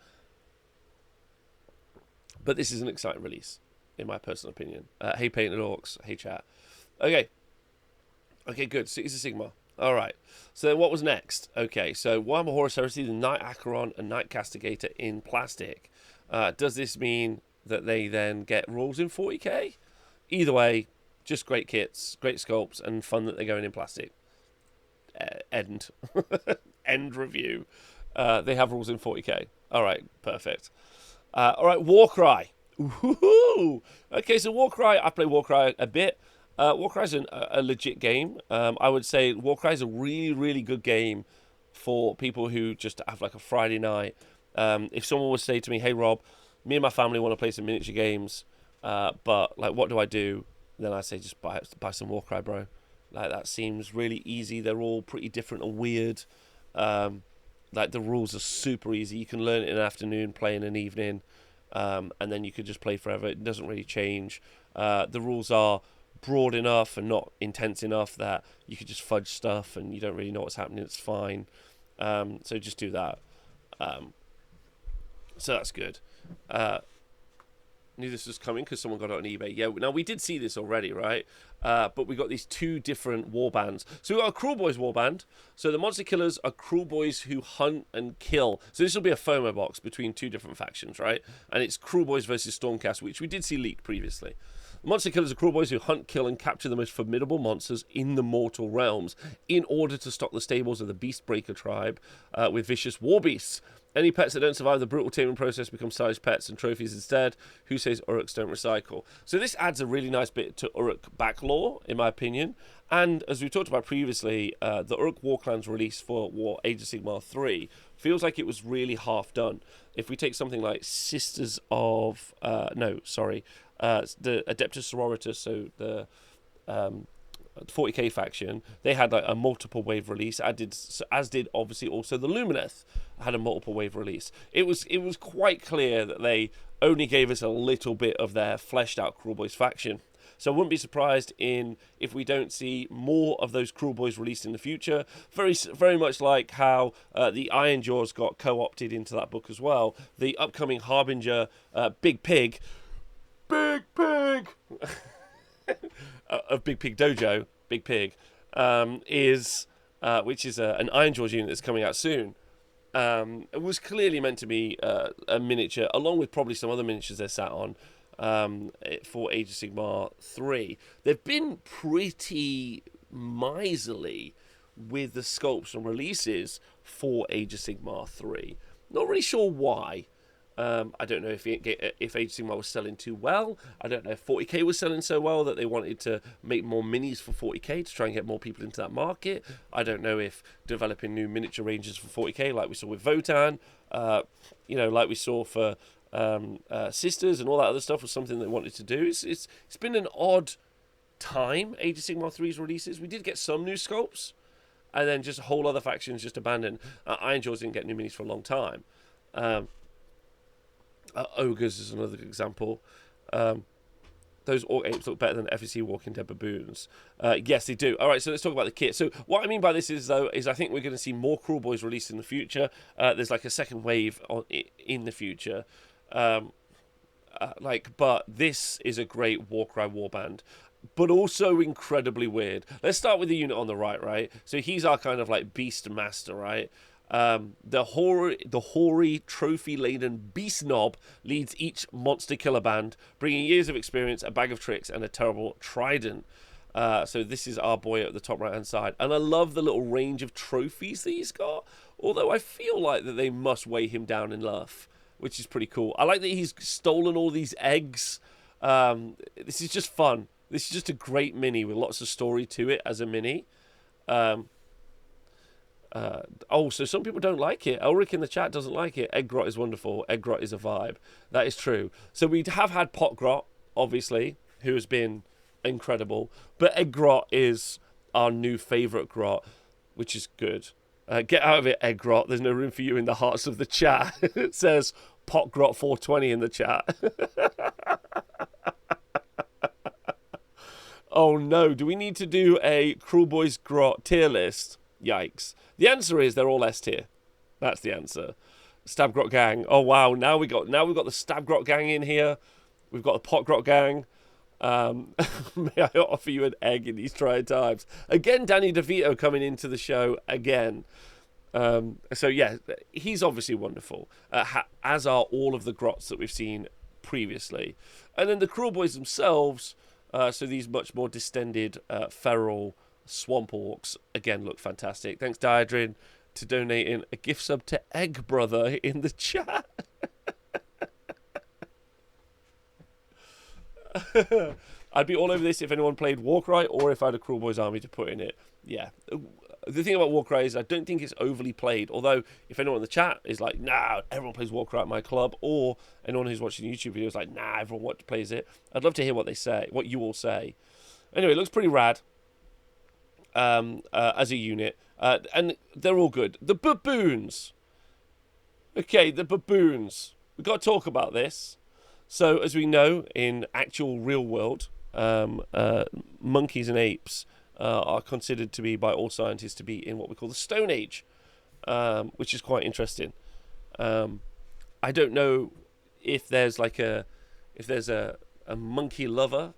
But this is an exciting release, in my personal opinion. Hey, Painted Orcs. Hey, chat. Okay, good. Cities of Sigmar. All right. So then what was next? Okay, so Warhammer Horus Heresy, the Knight Acheron and Knight Castigator in plastic. Does this mean that they then get rules in 40k? Either way, just great kits, great sculpts, and fun that they're going in plastic. End. End review. They have rules in 40k. All right, perfect. All right, Warcry. Ooh. Okay, so Warcry, I play Warcry a bit. Warcry is a legit game. I would say Warcry is a really, really good game for people who just have like a Friday night. If someone would say to me, hey Rob, me and my family want to play some miniature games, but like what do I do? Then I say just buy some Warcry, bro. Like, that seems really easy. They're all pretty different and weird. Like, the rules are super easy. You can learn it in an afternoon, play in an evening, and then you could just play forever. It doesn't really change. The rules are broad enough and not intense enough that you could just fudge stuff and you don't really know what's happening. It's fine. So just do that. So that's good. knew this was coming because someone got it on eBay. Yeah, now we did see this already, right? But we got these two different warbands. So we got a Cruel Boys warband. So the monster killers are cruel boys who hunt and kill. So this will be a FOMO box between two different factions, right? And it's Cruel Boys versus Stormcast, which we did see leaked previously. Monster killers are cruel boys who hunt, kill, and capture the most formidable monsters in the mortal realms in order to stock the stables of the Beastbreaker tribe with vicious war beasts. Any pets that don't survive the brutal taming process become stylish pets and trophies instead. Who says Uruks don't recycle? So this adds a really nice bit to Uruk back lore, in my opinion. And as we talked about previously, the Uruk War Clans release for Age of Sigmar 3 feels like it was really half done. If we take something like Sisters of... the Adeptus Sororitas, so the 40k faction, they had like a multiple wave release, as did obviously also the Lumineth had a multiple wave release. It was quite clear that they only gave us a little bit of their fleshed out Cruel Boys faction. So I wouldn't be surprised if we don't see more of those Cruel Boys released in the future. Very, very much like how the Iron Jaws got co-opted into that book as well. The upcoming Harbinger Big Pig of Big Pig Dojo, Big Pig, which is an Iron Jaws unit that's coming out soon. It was clearly meant to be a miniature, along with probably some other miniatures they're sat on for Age of Sigmar 3. They've been pretty miserly with the sculpts and releases for Age of Sigmar 3. Not really sure why. I don't know if Age of Sigmar was selling too well. I don't know if 40k was selling so well that they wanted to make more minis for 40k to try and get more people into that market. I don't know if developing new miniature ranges for 40k, like we saw with Votan, like we saw for Sisters and all that other stuff, was something they wanted to do. It's been an odd time, Age of Sigmar 3's releases. We did get some new sculpts, and then just whole other factions just abandoned. Iron Jaws didn't get new minis for a long time. Ogres is another example. Those Orc Apes look better than FEC Walking Dead baboons. Yes, they do. All right, so let's talk about the kit. So what I mean by this is I think we're going to see more Cruel Boys released in the future. There's like a second wave in the future. But this is a great Warcry warband, but also incredibly weird. Let's start with the unit on the right? So he's our kind of like beast master, right? The hoary, trophy-laden beast knob leads each monster killer band, bringing years of experience, a bag of tricks, and a terrible trident. So this is our boy at the top right-hand side. And I love the little range of trophies that he's got, although I feel like that they must weigh him down in love, which is pretty cool. I like that he's stolen all these eggs. This is just fun. This is just a great mini with lots of story to it as a mini. So some people don't like it. Elric in the chat doesn't like it. Eggrot is wonderful. Eggrot is a vibe. That is true. So we have had Potgrot, obviously, who has been incredible. But Eggrot is our new favourite grot, which is good. Get out of it, Eggrot. There's no room for you in the hearts of the chat. It says Potgrot 420 in the chat. Oh no, do we need to do a Cruel Boys grot tier list? Yikes. The answer is they're all S tier. That's the answer. Stabgrot gang. Oh wow, now we've got the Stabgrot gang in here. We've got the Potgrot gang. May I offer you an egg in these trying times? Again, Danny DeVito coming into the show again. So yeah, he's obviously wonderful, as are all of the grots that we've seen previously. And then the Cruel Boys themselves, so these much more distended feral swamp orcs, again look fantastic. Thanks Diadrin to donating a gift sub to Egg Brother in the chat. I'd be all over this if anyone played Warcry or if I had a Cruel Boys army to put in it. Yeah. The thing about Warcry is I don't think it's overly played, although if anyone in the chat is like, nah, everyone plays Warcry at my club, or anyone who's watching YouTube videos like, nah, everyone plays it, I'd love to hear what they say, what you all say. Anyway, it looks pretty rad. As a unit, and they're all good. The baboons. Okay, the baboons. We've got to talk about this. So, as we know, in actual real world, monkeys and apes are considered to be, by all scientists, to be in what we call the Stone Age, which is quite interesting. I don't know if there's like a if there's a monkey lover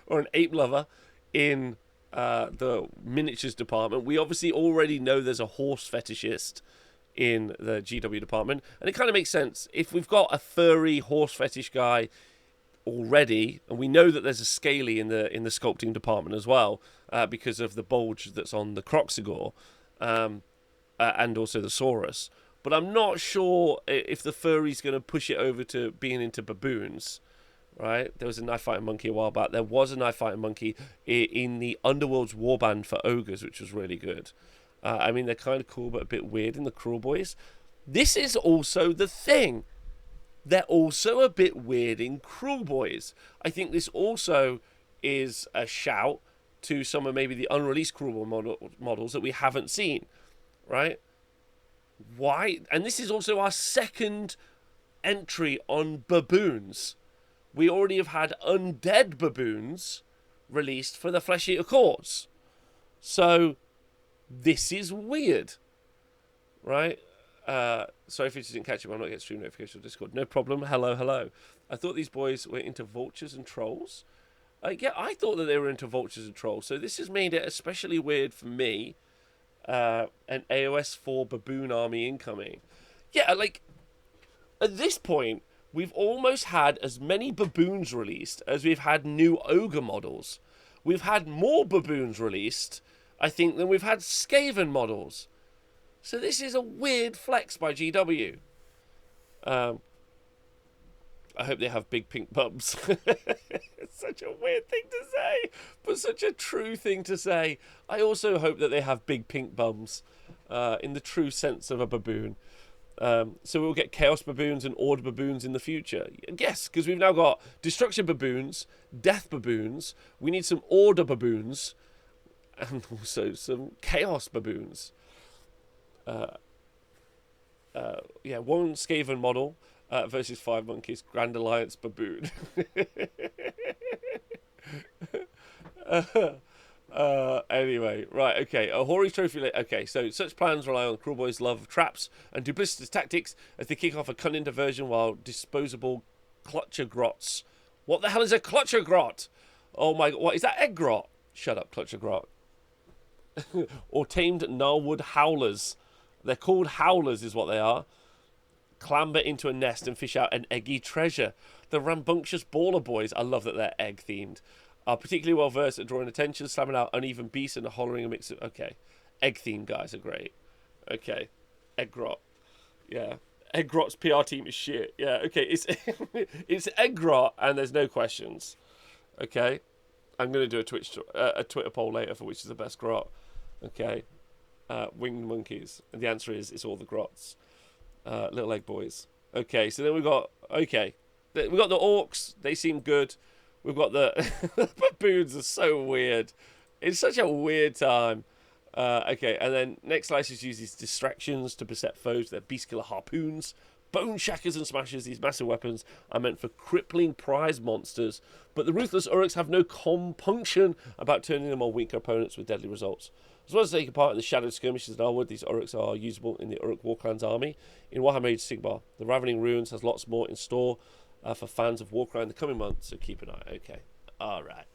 or an ape lover in the miniatures department. We obviously already know there's a horse fetishist in the GW department, and it kind of makes sense if we've got a furry horse fetish guy already, and we know that there's a scaly in the sculpting department as well, because of the bulge that's on the Croxigor, and also the Saurus. But I'm not sure if the furry's going to push it over to being into baboons. Right? There was a knife fighting monkey a while back. There was a knife fighting monkey in the Underworld's warband for ogres, which was really good. I mean, they're kind of cool, but a bit weird in the Cruel Boys. This is also the thing. They're also a bit weird in Cruel Boys. I think this also is a shout to some of maybe the unreleased Cruel Boy models that we haven't seen. Right? Why? And this is also our second entry on baboons. We already have had undead baboons released for the Flesh Eater Courts. So, this is weird. Right? Sorry if you didn't catch it, I'm not getting stream notification on Discord. No problem. Hello, hello. I thought these boys were into vultures and trolls. Yeah, I thought that they were into vultures and trolls. So, this has made it especially weird for me. An AOS 4 baboon army incoming. Yeah, like, at this point, we've almost had as many baboons released as we've had new ogre models. We've had more baboons released, I think, than we've had Skaven models. So this is a weird flex by GW. I hope they have big pink bums. It's such a weird thing to say, but such a true thing to say. I also hope that they have big pink bums, in the true sense of a baboon. So we'll get Chaos Baboons and Order Baboons in the future. Yes, because we've now got Destruction Baboons, Death Baboons. We need some Order Baboons, and also some Chaos Baboons. Yeah, one Skaven model versus 5 monkeys. Grand Alliance Baboon. Anyway, right, okay. A Hori's Trophy. Okay, so such plans rely on Cruel Boys' love of traps and duplicitous tactics as they kick off a cunning diversion while disposable Clutcher Grots. What the hell is a Clutcher Grot? Oh my god, what is that? Egg Grot? Shut up, Clutcher Grot. Or tamed Gnarlwood Howlers. They're called Howlers, is what they are. Clamber into a nest and fish out an eggy treasure. The rambunctious Baller Boys, I love that they're egg themed, are particularly well versed at drawing attention, slamming out uneven beasts and hollering a mix of... Okay. Egg themed guys are great. Okay. Egg Grot. Yeah. Egg Grot's PR team is shit. Yeah, okay. It's it's Egg Grot and there's no questions. Okay. I'm going to do a Twitter poll later for which is the best grot. Okay. Winged monkeys. And the answer is it's all the grots. Little egg boys. Okay, so then we've got... Okay. We've got the orcs. They seem good. We've got the... the baboons are so weird. It's such a weird time. Okay, and then next slices use these distractions to beset foes. They're beast killer harpoons. Bone shackers and smashers, these massive weapons are meant for crippling prize monsters, but the ruthless Uruks have no compunction about turning them on weaker opponents with deadly results. As well as taking part in the shadowed skirmishes in Elwood, these Uruks are usable in the Uruk Warclan's army. In Warhammer Age of Sigmar, the Ravening Ruins has lots more in store for fans of Warcry in the coming months, so keep an eye. Okay. Alright.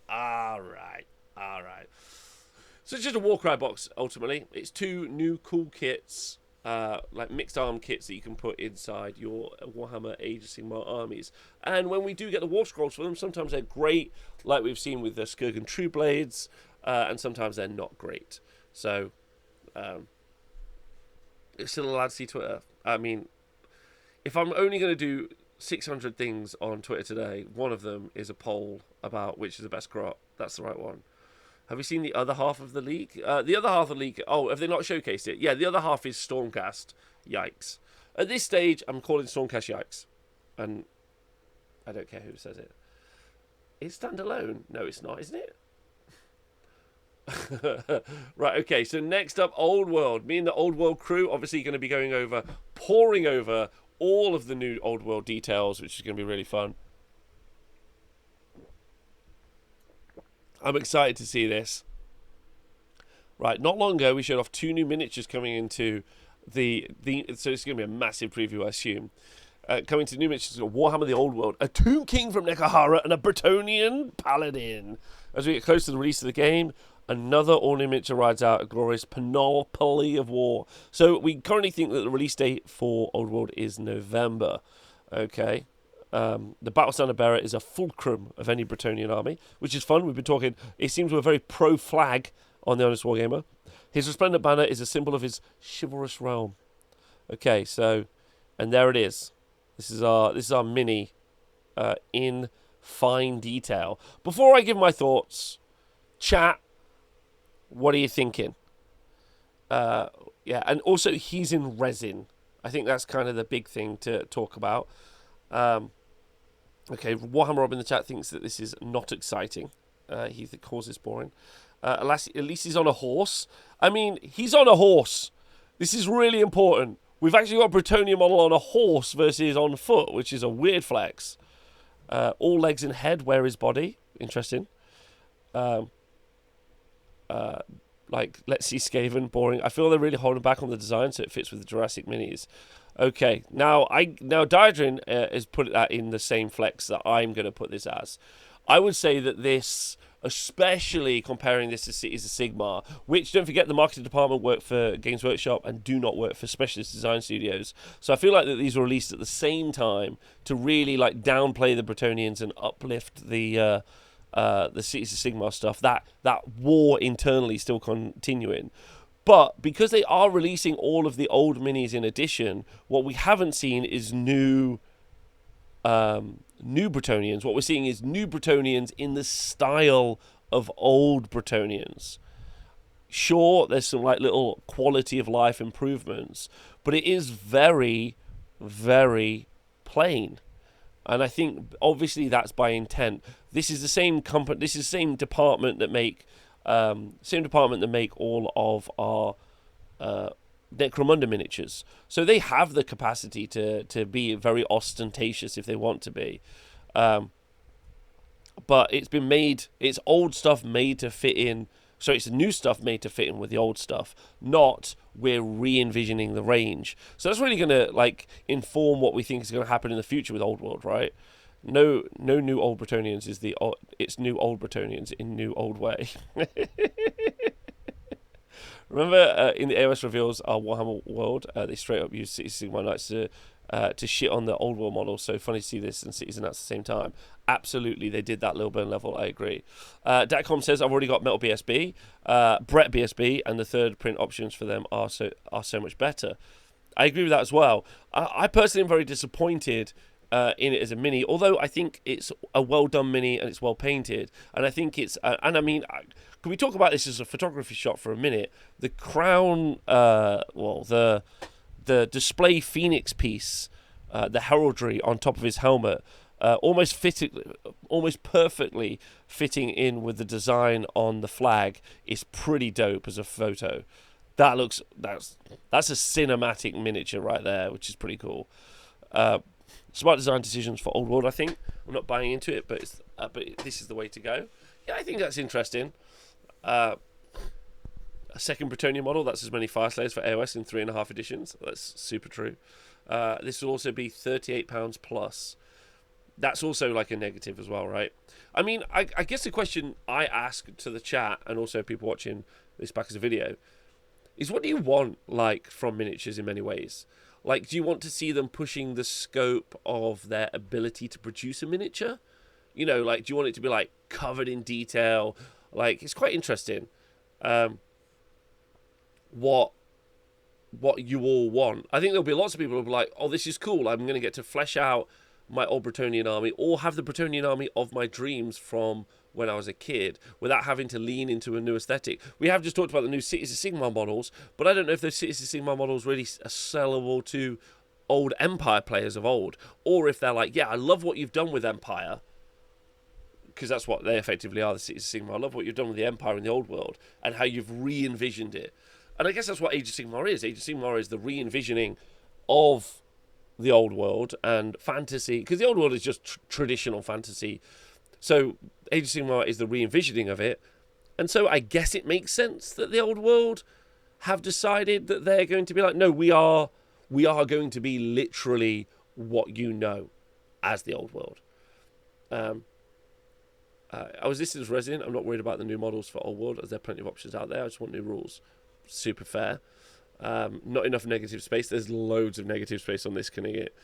So it's just a Warcry box, ultimately. It's 2 new cool kits, like mixed arm kits that you can put inside your Warhammer Age of Sigmar armies. And when we do get the War Scrolls for them, sometimes they're great, like we've seen with the Skirgan True Blades, and sometimes they're not great. So, it's still allowed to see Twitter. I mean, if I'm only going to do 600 things on Twitter today, one of them is a poll about which is the best grot. That's the right one. Have we seen the other half of the league? The other half of the league... Oh, have they not showcased it? Yeah, the other half is Stormcast. Yikes. At this stage, I'm calling Stormcast yikes. And I don't care who says it. It's standalone. No, it's not, isn't it? Right, okay. So next up, Old World. Me and the Old World crew obviously going to be pouring over all of the new Old World details, which is going to be really fun. I'm excited to see this. Right, not long ago, we showed off 2 new miniatures coming into so it's going to be a massive preview, I assume. Coming to new miniatures, Warhammer the Old World, a Tomb King from Nekahara, and a Bretonnian Paladin. As we get close to the release of the game, another all-new miniature rides out a glorious panoply of war. So we currently think that the release date for Old World is November. Okay. The Battle Standard Bearer is a fulcrum of any Bretonnian army, which is fun. We've been talking, it seems we're very pro-flag on the Honest Wargamer. His resplendent banner is a symbol of his chivalrous realm. Okay, so, and there it is. This is our mini in fine detail. Before I give my thoughts, chat, what are you thinking? Yeah, and also he's in resin. I think that's kind of the big thing to talk about. Okay, Warhammer Rob in the chat thinks that this is not exciting. He calls this boring. At least he's on a horse. I mean, he's on a horse. This is really important. We've actually got a Bretonnian model on a horse versus on foot, which is a weird flex. All legs and head, where is body? Interesting. Like, let's see Skaven, boring. I feel they're really holding back on the design so it fits with the Jurassic minis. Okay, now Diadrin has put that in the same flex that I'm going to put this as. I would say that this, especially comparing this to Cities of Sigmar, which, don't forget, the marketing department work for Games Workshop and do not work for specialist design studios. So I feel like that these were released at the same time to really like downplay the Bretonnians and uplift the Cities of Sigmar stuff. That war internally still continuing. But because they are releasing all of the old minis in addition, what we haven't seen is new Bretonnians. What we're seeing is new Bretonnians in the style of old Bretonnians. Sure, there's some like little quality of life improvements, but it is very, very plain. And I think obviously that's by intent. This is the same company. This is the same department that make all of our Necromunda miniatures. So they have the capacity to be very ostentatious if they want to be. But it's old stuff made to fit in. So it's new stuff made to fit in with the old stuff, not we're re-envisioning the range. So that's really going to like inform what we think is going to happen in the future with Old World, right? No new old Bretonnians it's new old Bretonnians in new old way. Remember in the AOS reveals our Warhammer World, they straight up used Cities of Sigmar Knights to shit on the Old World model. So funny to see this and Cities and Knights at the same time. Absolutely, they did that little burn level. I agree. Datcom says I've already got Metal BSB, Brett BSB, and the third print options for them are so much better. I agree with that as well. I personally am very disappointed in it as a mini, although I think it's a well done mini and it's well painted, and I think it's and I mean, can we talk about this as a photography shot for a minute? The crown, the display phoenix piece, the heraldry on top of his helmet, almost perfectly fitting in with the design on the flag is pretty dope as a photo. That's a cinematic miniature right there, which is pretty cool. Smart design decisions for Old World, I think. I'm not buying into it, but this is the way to go. Yeah, I think that's interesting. A second Bretonnian model, that's as many Fire Slayers for AOS in 3.5 editions. That's super true. This will also be £38 plus. That's also like a negative as well, right? I mean, I guess the question I ask to the chat and also people watching this back as a video is, what do you want like from miniatures in many ways? Like, do you want to see them pushing the scope of their ability to produce a miniature? You know, like, do you want it to be, like, covered in detail? Like, it's quite interesting what you all want. I think there'll be lots of people who'll be like, oh, this is cool. I'm going to get to flesh out my old Bretonnian army or have the Bretonnian army of my dreams from when I was a kid without having to lean into a new aesthetic. We have just talked about the new Cities of Sigmar models, but I don't know if those Cities of Sigmar models really are sellable to old Empire players of old, or if they're like, yeah, I love what you've done with Empire, because that's what they effectively are, the Cities of Sigmar. I love what you've done with the Empire in the old world and how you've re-envisioned it. And I guess that's what Age of Sigmar is. Age of Sigmar is the re-envisioning of the old world and fantasy, because the old world is just traditional fantasy. So Age of Sigmar is the re-envisioning of it. And so I guess it makes sense that the old world have decided that they're going to be like, no, we are going to be literally what you know as the old world. I was listed as resident. I'm not worried about the new models for old world, as there are plenty of options out there. I just want new rules. Super fair. Not enough negative space. There's loads of negative space on this, can I get?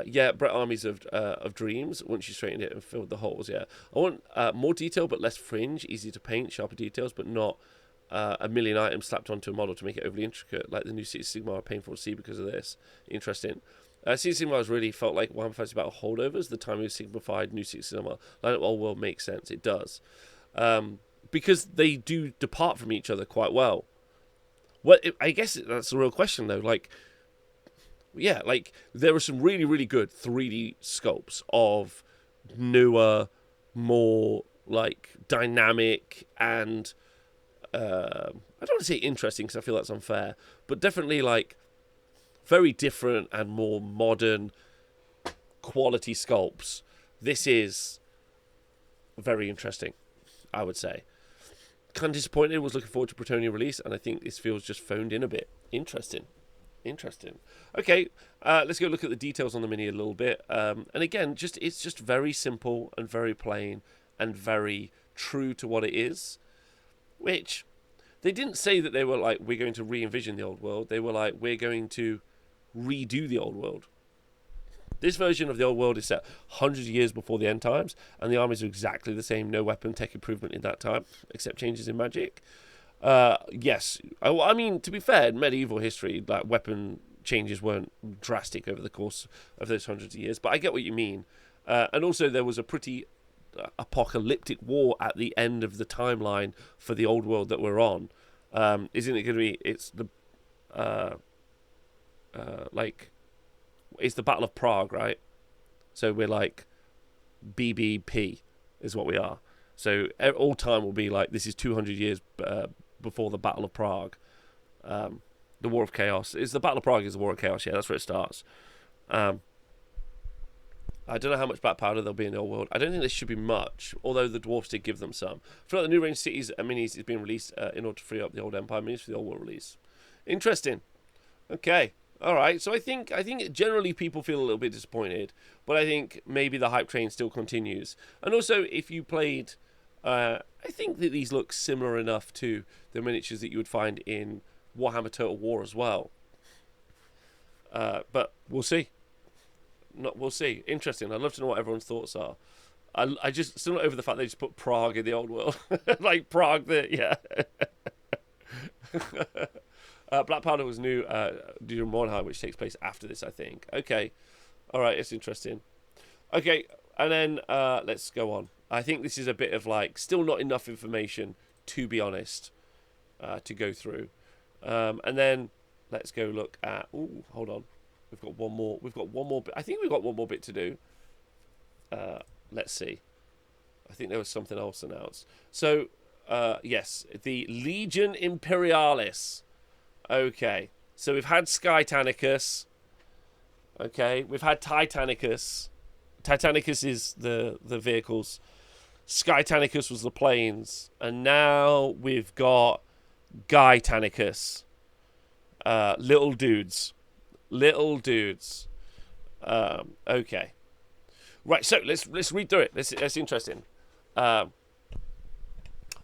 Yeah, Brett Armies of Dreams, once you straightened it and filled the holes, yeah. I want more detail but less fringe, easy to paint, sharper details, but not a million items slapped onto a model to make it overly intricate, like the new City Sigmar are painful to see because of this. Interesting. City Sigmar has really felt like Warhammer Fantasy Battle holdovers. The time we've signified new City Sigmar. Like old world makes sense. It does. Because they do depart from each other quite well. I guess that's the real question, though. Like, yeah, like, there are some really, really good 3D sculpts of newer, more, like, dynamic and, I don't want to say interesting because I feel that's unfair, but definitely, like, very different and more modern quality sculpts. This is very interesting, I would say. Kind of disappointed, was looking forward to Bretonnia release, and I think this feels just phoned in a bit. Interesting. Okay, let's go look at the details on the mini a little bit. And again, it's just very simple and very plain and very true to what it is. Which, they didn't say that they were like, we're going to re-envision the old world. They were like, we're going to redo the old world. This version of the old world is set hundreds of years before the end times, and the armies are exactly the same. No weapon tech improvement in that time, except changes in magic. Yes, I mean, to be fair, in medieval history, like, weapon changes weren't drastic over the course of those hundreds of years, but I get what you mean. And also, there was a pretty apocalyptic war at the end of the timeline for the old world that we're on. Isn't it going to be? It's the it's the Battle of Prague, right? So we're like BBP is what we are. So all time will be like, this is 200 years before the Battle of Prague. The War of Chaos. The Battle of Prague is the War of Chaos, yeah, that's where it starts. I don't know how much black powder there'll be in the old world. I don't think there should be much, although the dwarfs did give them some. I feel like the new range cities and minis is being released in order to free up the old Empire minis for the old world release. Interesting. Okay. All right. So I think generally people feel a little bit disappointed, but I think maybe the hype train still continues. And also, if you played, I think that these look similar enough to the miniatures that you would find in Warhammer Total War as well. But we'll see. We'll see. Interesting. I'd love to know what everyone's thoughts are. I just still not over the fact they just put Prague in the old world, like Prague. Yeah. Black Powder was new during Warhammer, which takes place after this, I think. Okay. All right. It's interesting. Okay. And then let's go on. I think this is a bit of like still not enough information, to be honest, to go through. And then let's go look at. Ooh, hold on. We've got one more. I think we've got one more bit to do. Let's see. I think there was something else announced. So, yes, the Legion Imperialis. Okay. So we've had Skytanicus. Okay. We've had Titanicus. Titanicus is the vehicles. Skytanicus was the planes. And now we've got Guytanicus. Little dudes. Okay. Right, so let's read through it. That's interesting. The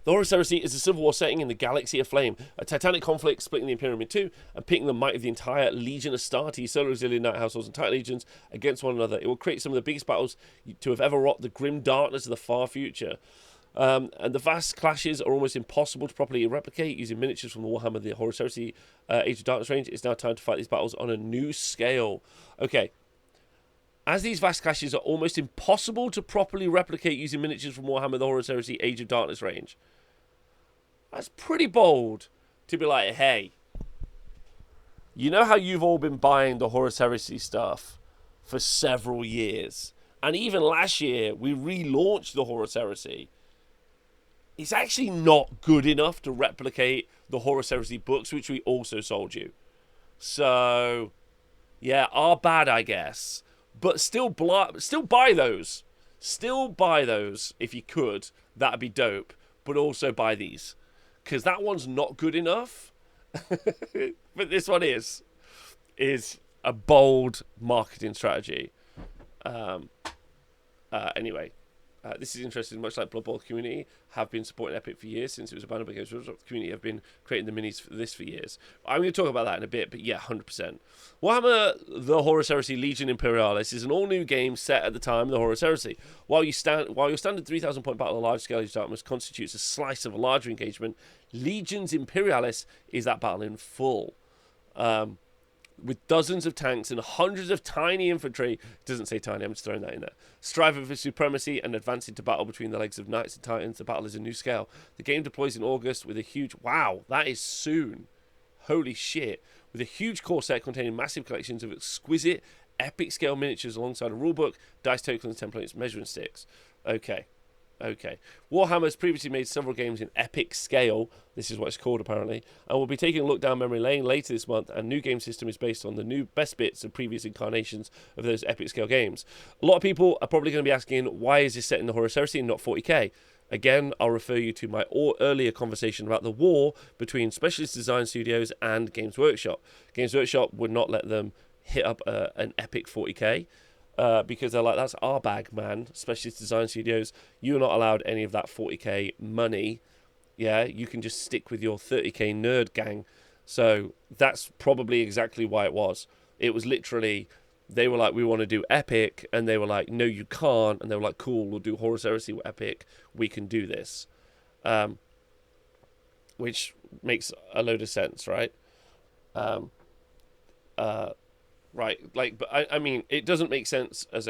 Horus Heresy is a civil war setting in the galaxy of flame, a titanic conflict splitting the Imperium in two and pitting the might of the entire Legion Astartes, Solar Auxiliary Knight Households and Titan Legions against one another. It will create some of the biggest battles to have ever wrought the grim darkness of the far future. And the vast clashes are almost impossible to properly replicate using miniatures from the Warhammer the Horus Heresy Age of Darkness range. It's now time to fight these battles on a new scale. Okay. As these vast clashes are almost impossible to properly replicate using miniatures from Warhammer the Horus Heresy Age of Darkness range. That's pretty bold to be like, hey, you know how you've all been buying the Horus Heresy stuff for several years? And even last year, we relaunched the Horus Heresy. It's actually not good enough to replicate the Horus Heresy books, which we also sold you. So, yeah, our bad, I guess. But still buy those. Still buy those if you could. That'd be dope. But also buy these. Because that one's not good enough. But this one is a bold marketing strategy. Anyway, this is interesting. Much like Blood Bowl community have been supporting Epic for years since it was abandoned by Games Workshop. The community have been creating the minis for this for years. I'm going to talk about that in a bit, but yeah, 100%. Warhammer: The Horus Heresy Legion Imperialis is an all-new game set at the time of the Horus Heresy. While your standard 3,000 point battle of large scale Age of Darkness constitutes a slice of a larger engagement, Legions Imperialis is that battle in full. With dozens of tanks and hundreds of tiny infantry. It doesn't say tiny, I'm just throwing that in there. Striving for supremacy and advancing to battle between the legs of knights and titans. The battle is a new scale. The game deploys in August with a huge... Wow, that is soon. Holy shit. With a huge core set containing massive collections of exquisite, epic scale miniatures alongside a rulebook, dice tokens, templates, measuring sticks. Okay. Warhammer has previously made several games in epic scale, this is what it's called apparently, and will be taking a look down memory lane later this month, and new game system is based on the new best bits of previous incarnations of those epic scale games. A lot of people are probably going to be asking, why is this set in the Horus Heresy and not 40k? Again, I'll refer you to my earlier conversation about the war between Specialist Design Studios and Games Workshop. Games Workshop would not let them hit up an epic 40k. Because they're like, that's our bag, man. Specialist Design Studios, you're not allowed any of that 40k money. Yeah, you can just stick with your 30k nerd gang. So that's probably exactly why it was. It was literally, they were like, we want to do epic, and they were like, no, you can't. And they were like, cool, we'll do Horus Heresy epic. We can do this, which makes a load of sense, right? Right, like, but I mean, it doesn't make sense as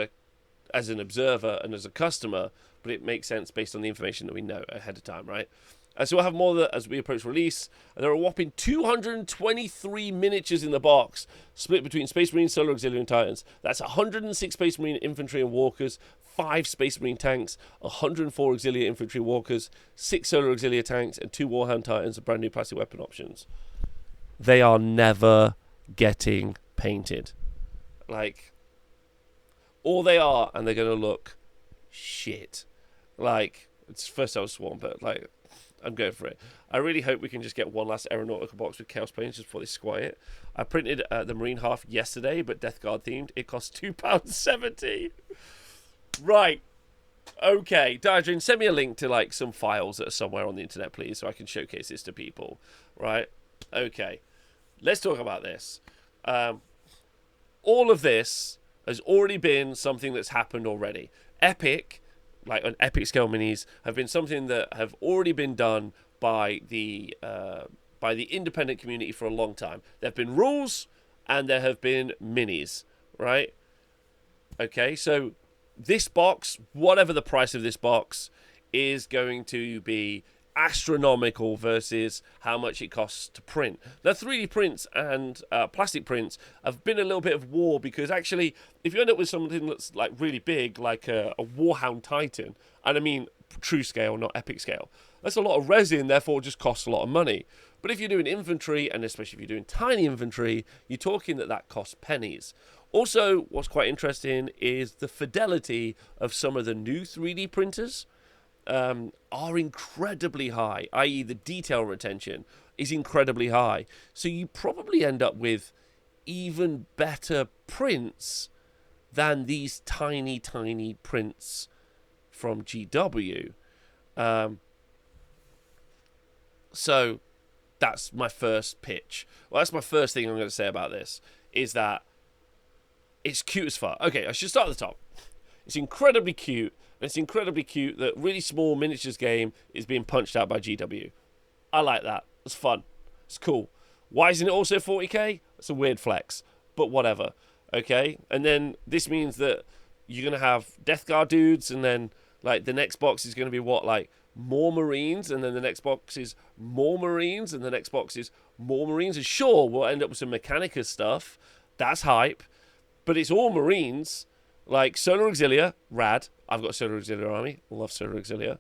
an observer and as a customer, but it makes sense based on the information that we know ahead of time, right? So we'll have more of that as we approach release. There are a whopping 223 miniatures in the box, split between Space Marines, Solar Auxiliary, and Titans. That's 106 Space Marine infantry and walkers, 5 Space Marine tanks, 104 Auxiliary infantry walkers, 6 Solar Auxiliary tanks, and 2 Warhound Titans with brand new plastic weapon options. They are never getting painted. Like, all they are, and they're going to look shit. Like, it's first I was sworn, but like, I'm going for it. I really hope we can just get one last aeronautical box with Chaos Planes just before they squire it. I printed the Marine half yesterday, but Death Guard themed. It cost £2.70. Right. Okay, Diadrin, send me a link to like some files that are somewhere on the internet, please, so I can showcase this to people. Right? Okay. Let's talk about this. All of this has already been something that's happened already. Epic, like on epic scale minis, have been something that have already been done by the independent community for a long time. There have been rules and there have been minis, right? Okay, so this box, whatever the price of this box, is going to be astronomical versus how much it costs to print. Now, 3D prints and plastic prints have been a little bit of war, because actually, if you end up with something that's like really big, like a Warhound Titan, and I mean true scale, not epic scale, that's a lot of resin, therefore it just costs a lot of money. But if you're doing infantry, and especially if you're doing tiny infantry, you're talking that costs pennies. Also, what's quite interesting is the fidelity of some of the new 3D printers. Are incredibly high, i.e. the detail retention is incredibly high. So you probably end up with even better prints than these tiny, tiny prints from GW. So that's my first pitch. Well, that's my first thing I'm going to say about this, is that it's cute as fuck. Okay, I should start at the top. It's incredibly cute. And it's incredibly cute that really small miniatures game is being punched out by GW. I like that. It's fun. It's cool. Why isn't it also 40k? It's a weird flex, but whatever. Okay? And then this means that you're going to have Death Guard dudes, and then like the next box is going to be what? Like more Marines, and then the next box is more Marines, and the next box is more Marines. And sure, we'll end up with some Mechanica stuff. That's hype. But it's all Marines. Like Solar Auxilia, rad. I've got a Solar Auxilia army. Love Solar Auxilia.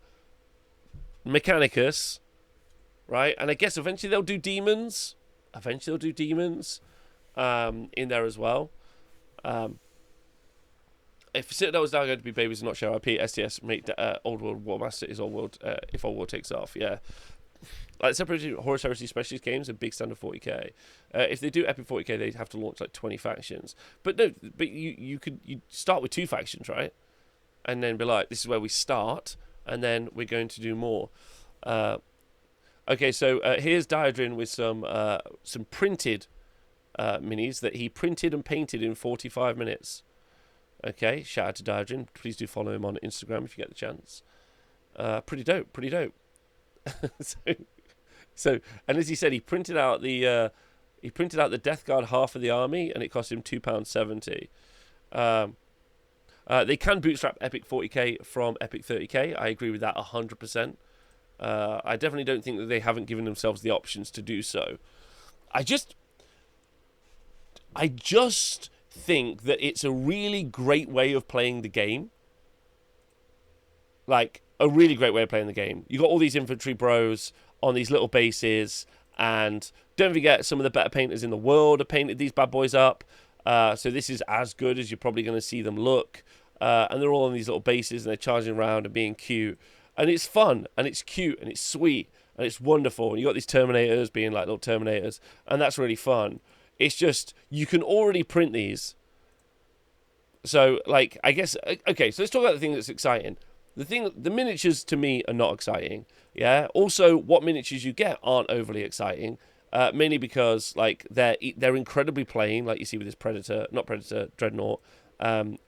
Mechanicus, right? And I guess eventually they'll do demons. In there as well. If Citadel is now going to be babies and not share IP, STS make Old World War Master is Old World if Old World takes off. Yeah. like separated Horus Heresy Specialist games are big standard 40k. If they do epic 40k, they'd have to launch like 20 factions. But no, but you start with 2 factions, right? And then be like, this is where we start, and then we're going to do more. Okay, so here's Diadrin with some printed minis that he printed and painted in 45 minutes. Okay, shout out to Diadrin. Please do follow him on Instagram if you get the chance. Pretty dope. so, and as he said, he printed out the Death Guard half of the army, and it cost him £2.70. They can bootstrap Epic 40k from Epic 30k. I agree with that 100%. I definitely don't think that they haven't given themselves the options to do so. I just think that it's a really great way of playing the game. Like, a really great way of playing the game. You got all these infantry bros on these little bases, and don't forget, some of the better painters in the world have painted these bad boys up. So this is as good as you're probably going to see them look. And they're all on these little bases, and they're charging around and being cute. And it's fun, and it's cute, and it's sweet, and it's wonderful. And you got these Terminators being like little Terminators, and that's really fun. It's just, you can already print these. So, like, I guess, okay, so let's talk about the thing that's exciting. The miniatures to me are not exciting. Yeah. Also, what miniatures you get aren't overly exciting. Mainly because, like, they're incredibly plain, like you see with this Dreadnought,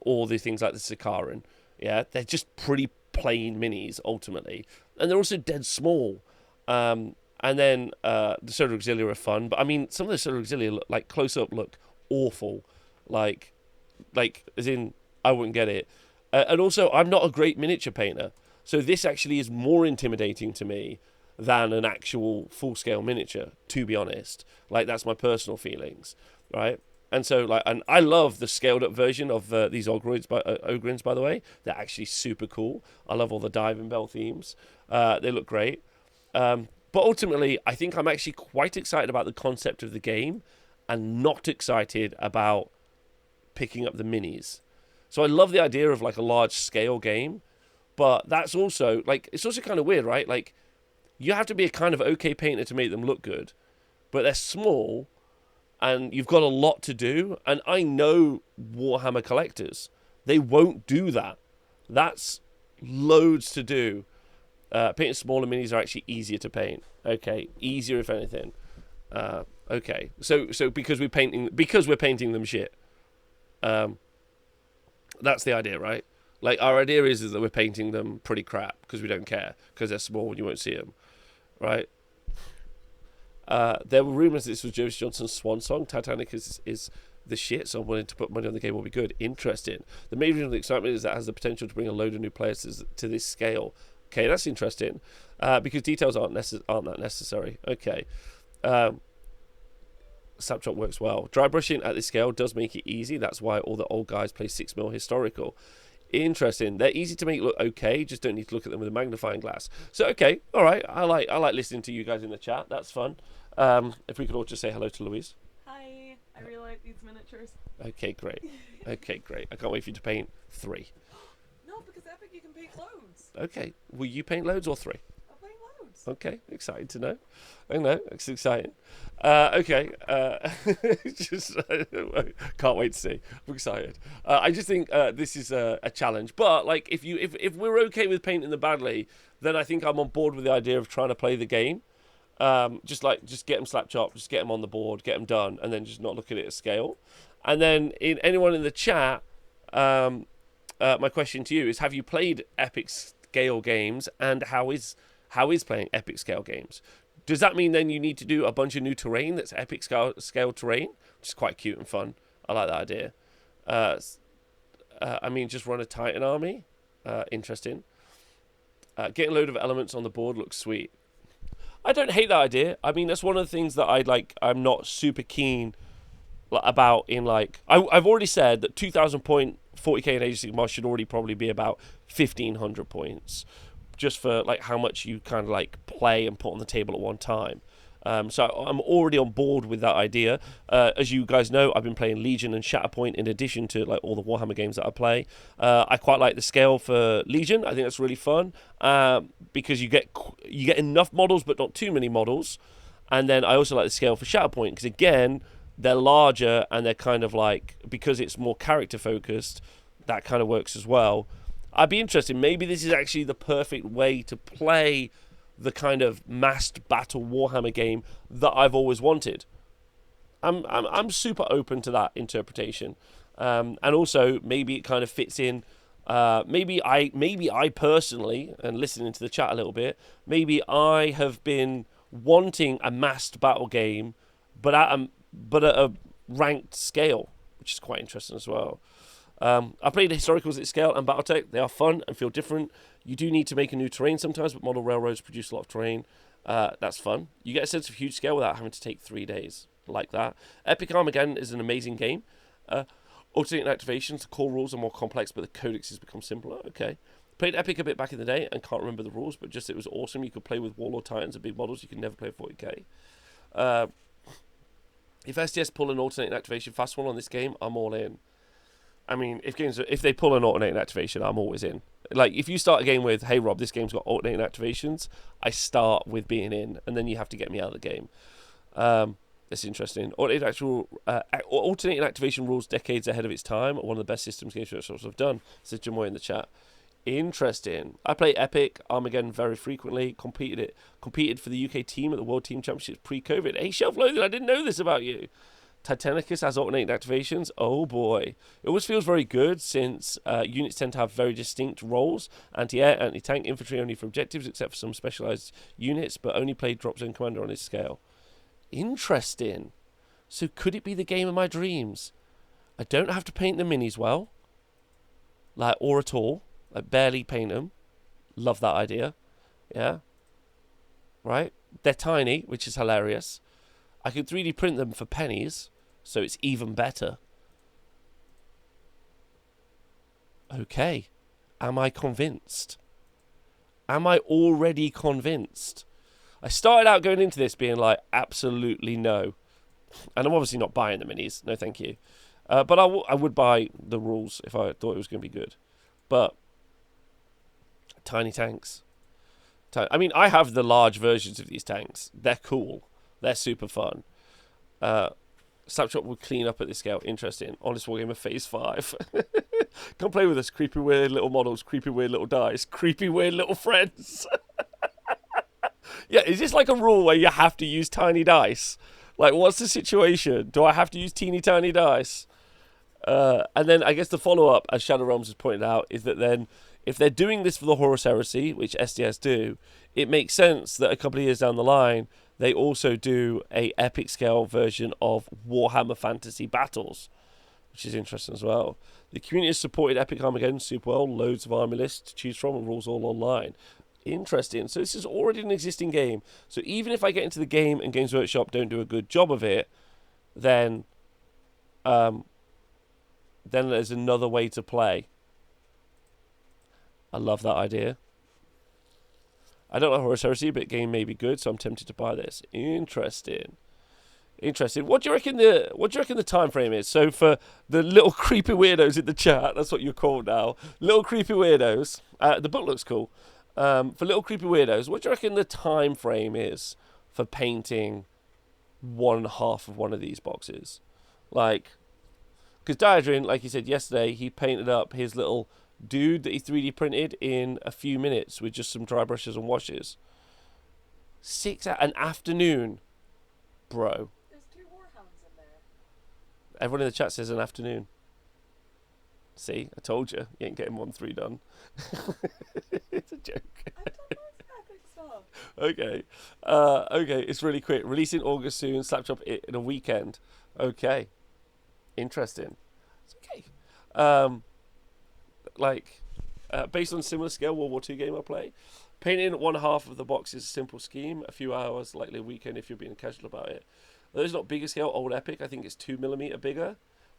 or the things like the Sikaran. Yeah, they're just pretty plain minis ultimately, and they're also dead small. And then the Solar Auxilia are fun, but I mean, some of the Solar Auxilia look, like, close up look awful, like as in I wouldn't get it. And also, I'm not a great miniature painter, so this actually is more intimidating to me than an actual full-scale miniature, to be honest. Like, that's my personal feelings, right? And so, like, and I love the scaled-up version of these Ogrins, by the way. They're actually super cool. I love all the diving bell themes. They look great. But ultimately, I think I'm actually quite excited about the concept of the game and not excited about picking up the minis. So I love the idea of, like, a large-scale game, but that's also, like, it's also kind of weird, right? Like, you have to be a kind of okay painter to make them look good, but they're small, and you've got a lot to do. And I know Warhammer collectors, they won't do that. That's loads to do. Painting smaller minis are actually easier to paint. Okay, easier if anything. Okay, so because we're painting them shit. That's the idea, right? Like, our idea is that we're painting them pretty crap because we don't care, because they're small and you won't see them, right? There were rumours that this was Joe Johnson's swan song. Titanic is the shit, so I'm willing to put money on the game will be good. Interesting. The main reason of the excitement is that it has the potential to bring a load of new players to this scale. Okay, that's interesting, because details aren't that necessary. Okay. Snapshot works well. Dry brushing at this scale does make it easy. That's why all the old guys play 6mm historical. Interesting. They're easy to make look okay. Just don't need to look at them with a magnifying glass. So, okay, all right. I like listening to you guys in the chat. That's fun. If we could all just say hello to Louise. Hi. I really like these miniatures. Okay, great. Okay, great. I can't wait for you to paint 3. No, because Epic you can paint loads. Okay. Will you paint loads or 3? I'll paint loads. Okay, excited to know. I know, it's exciting. Okay, just can't wait to see. I'm excited. I just think this is a challenge. But, like, if we're okay with painting them badly, then I think I'm on board with the idea of trying to play the game. Just get them slap chop, just get them on the board, get them done, and then just not look at it at scale. And then anyone in the chat, my question to you is: have you played epic scale games, and how is playing epic scale games? Does that mean then you need to do a bunch of new terrain that's epic scale terrain, which is quite cute and fun? I like that idea. I mean, just run a Titan army. Interesting. Getting a load of elements on the board looks sweet. I don't hate that idea. I mean, that's one of the things that I'm not super keen about in, like... I've already said that 2,000 point 40k in Age of Sigmar should already probably be about 1,500 points. Just for, like, how much you kind of, like, play and put on the table at one time. So I'm already on board with that idea. As you guys know, I've been playing Legion and Shatterpoint in addition to like all the Warhammer games that I play. I quite like the scale for Legion. I think that's really fun because you get enough models but not too many models. And then I also like the scale for Shatterpoint because again they're larger and they're kind of like, because it's more character focused, that kind of works as well. I'd be interested. Maybe this is actually the perfect way to play the kind of massed battle Warhammer game that I've always wanted. I'm super open to that interpretation, and also maybe it kind of fits in. Maybe I personally, and listening to the chat a little bit, maybe I have been wanting a massed battle game, but at a ranked scale, which is quite interesting as well. I played Historicals at scale and Battletech. They are fun and feel different. You do need to make a new terrain sometimes, but model railroads produce a lot of terrain. That's fun. You get a sense of huge scale without having to take 3 days like that. Epic Armageddon is an amazing game. Alternating activations, the core rules are more complex, but the codexes become simpler. Okay. Played Epic a bit back in the day and can't remember the rules, but just it was awesome. You could play with Warlord Titans and big models. You could never play 40k. If STS pull an alternating activation fast one on this game, I'm all in. I mean, if they pull an alternating activation, I'm always in. Like, if you start a game with, hey, Rob, this game's got alternating activations, I start with being in, and then you have to get me out of the game. That's interesting. Alternating activation rules decades ahead of its time. One of the best systems games workshops have done, says Jamoy in the chat. Interesting. I play Epic Armageddon very frequently. Competed for the UK team at the World Team Championships pre-COVID. Hey, Shelf Loathing, I didn't know this about you. Titanicus has alternating activations. Oh boy. It always feels very good since units tend to have very distinct roles. Anti-air, anti-tank, infantry only for objectives except for some specialised units, but only play drop zone commander on his scale. Interesting. So could it be the game of my dreams? I don't have to paint the minis well. Or at all. I barely paint them. Love that idea. Yeah. Right? They're tiny, which is hilarious. I could 3D print them for pennies, so it's even better. Okay. Am I convinced? Am I already convinced? I started out going into this being like, absolutely no. And I'm obviously not buying the minis. No, thank you. But I would buy the rules if I thought it was going to be good. But tiny tanks. I mean, I have the large versions of these tanks. They're cool. They're super fun. Snapshot would clean up at this scale. Interesting. Honest Wargamer Phase 5. Come play with us. Creepy weird little models. Creepy weird little dice. Creepy weird little friends. Yeah, is this like a rule where you have to use tiny dice? Like, what's the situation? Do I have to use teeny tiny dice? And then I guess the follow-up, as Shadow Realms has pointed out, is that then if they're doing this for the Horus Heresy, which SDS do, it makes sense that a couple of years down the line, they also do a epic scale version of Warhammer Fantasy Battles, which is interesting as well. The community has supported Epic Armageddon super well, loads of army lists to choose from and rules all online. Interesting. So this is already an existing game. So even if I get into the game and Games Workshop don't do a good job of it, then there's another way to play. I love that idea. I don't know Horus Heresy, but the game may be good, so I'm tempted to buy this. Interesting. What do you reckon the time frame is? So for the little creepy weirdos in the chat, that's what you're called now. Little creepy weirdos. The book looks cool. For little creepy weirdos, what do you reckon the time frame is for painting one half of one of these boxes? Like, because Diadrin, like he said yesterday, he painted up his little dude that he 3D printed in a few minutes with just some dry brushes and washes. An afternoon, bro. There's 2 warhounds in there. Everyone in the chat says an afternoon. See, I told you, you ain't getting 1-3 done. It's a joke. I've done loads of epic stuff. Okay. Okay, it's really quick. Released in August soon, Slapshot in a weekend. Okay. Interesting. It's okay. Based on similar scale World War II game I play. Painting one half of the box is a simple scheme. A few hours, likely a weekend if you're being casual about it. Though it's not bigger scale, old epic. I think it's 2mm bigger.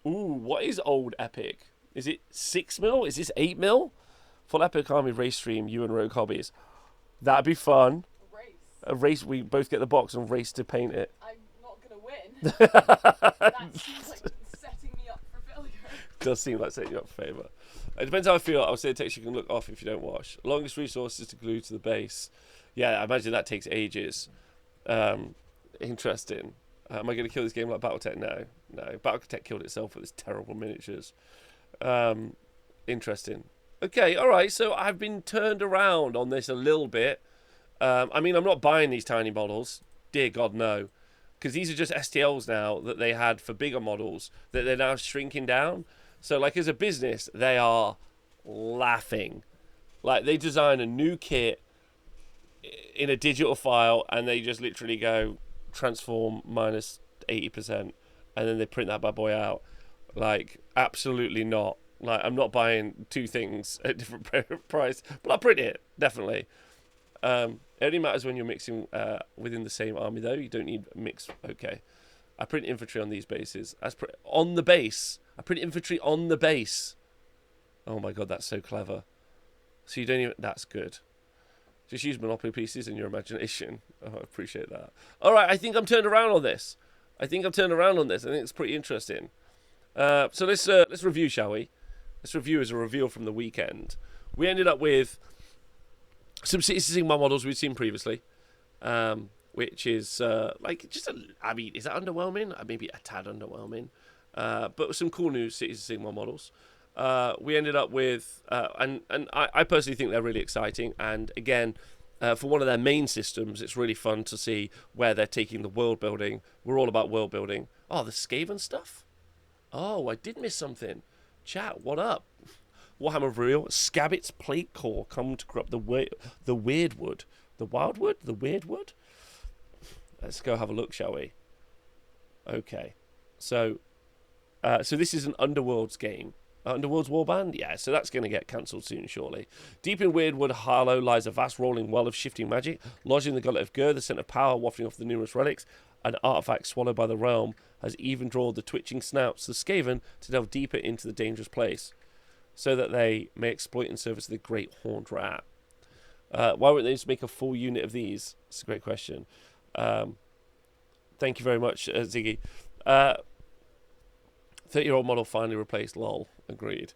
Ooh, what is old epic? Is it 6mm? Is this 8mm? Full Epic Army race stream, you and Rogue Hobbies. That'd be fun. Race. a race. We both get the box and race to paint it. I'm not gonna win. That seems like setting me up for failure. Does seem like setting you up for favour. It depends how I feel. I would say the texture can look off if you don't wash. Longest resources to glue to the base. Yeah, I imagine that takes ages. Interesting. Am I going to kill this game like Battletech? No. Battletech killed itself with its terrible miniatures. Interesting. Okay, all right. So I've been turned around on this a little bit. I mean, I'm not buying these tiny models. Dear God, no. Because these are just STLs now that they had for bigger models that they're now shrinking down. So, like, as a business, they are laughing. Like, they design a new kit in a digital file and they just literally go transform minus 80% and then they print that bad boy out. Like, absolutely not. Like, I'm not buying two things at different price, but I'll print it, definitely. It only matters when you're mixing within the same army, though. You don't need mix. Okay. I print infantry on these bases. On the base. I print infantry on the base. Oh my God, that's so clever. So you don't even... That's good. Just use Monopoly pieces in your imagination. Oh, I appreciate that. All right, I think I'm turned around on this. I think it's pretty interesting. So let's review, shall we? Let's review as a reveal from the weekend. We ended up with some Cities of Sigmar models we'd seen previously, which is I mean, is that underwhelming? Maybe a tad underwhelming. But some cool new Cities of Sigmar models. We ended up with, and I personally think they're really exciting. And again, for one of their main systems, it's really fun to see where they're taking the world building. We're all about world building. Oh, the Skaven stuff? Oh, I did miss something. Chat, what up? Warhammer Real, Scabbit's Plate Core come to corrupt the weird wood. The wild wood? The weird wood? Let's go have a look, shall we? Okay. So this is an Underworlds game. Underworld's Warband? Yeah, so that's going to get cancelled soon, surely. Deep in Weirdwood Hollow lies a vast rolling well of shifting magic, lodged in the gullet of Gur, the scent of power wafting off the numerous relics. An artifact swallowed by the realm has even drawn the twitching snouts of the Skaven to delve deeper into the dangerous place, so that they may exploit and service the great horned rat. Why wouldn't they just make a full unit of these? It's a great question. Thank you very much, Ziggy. 30-year-old model finally replaced. Lol. Agreed.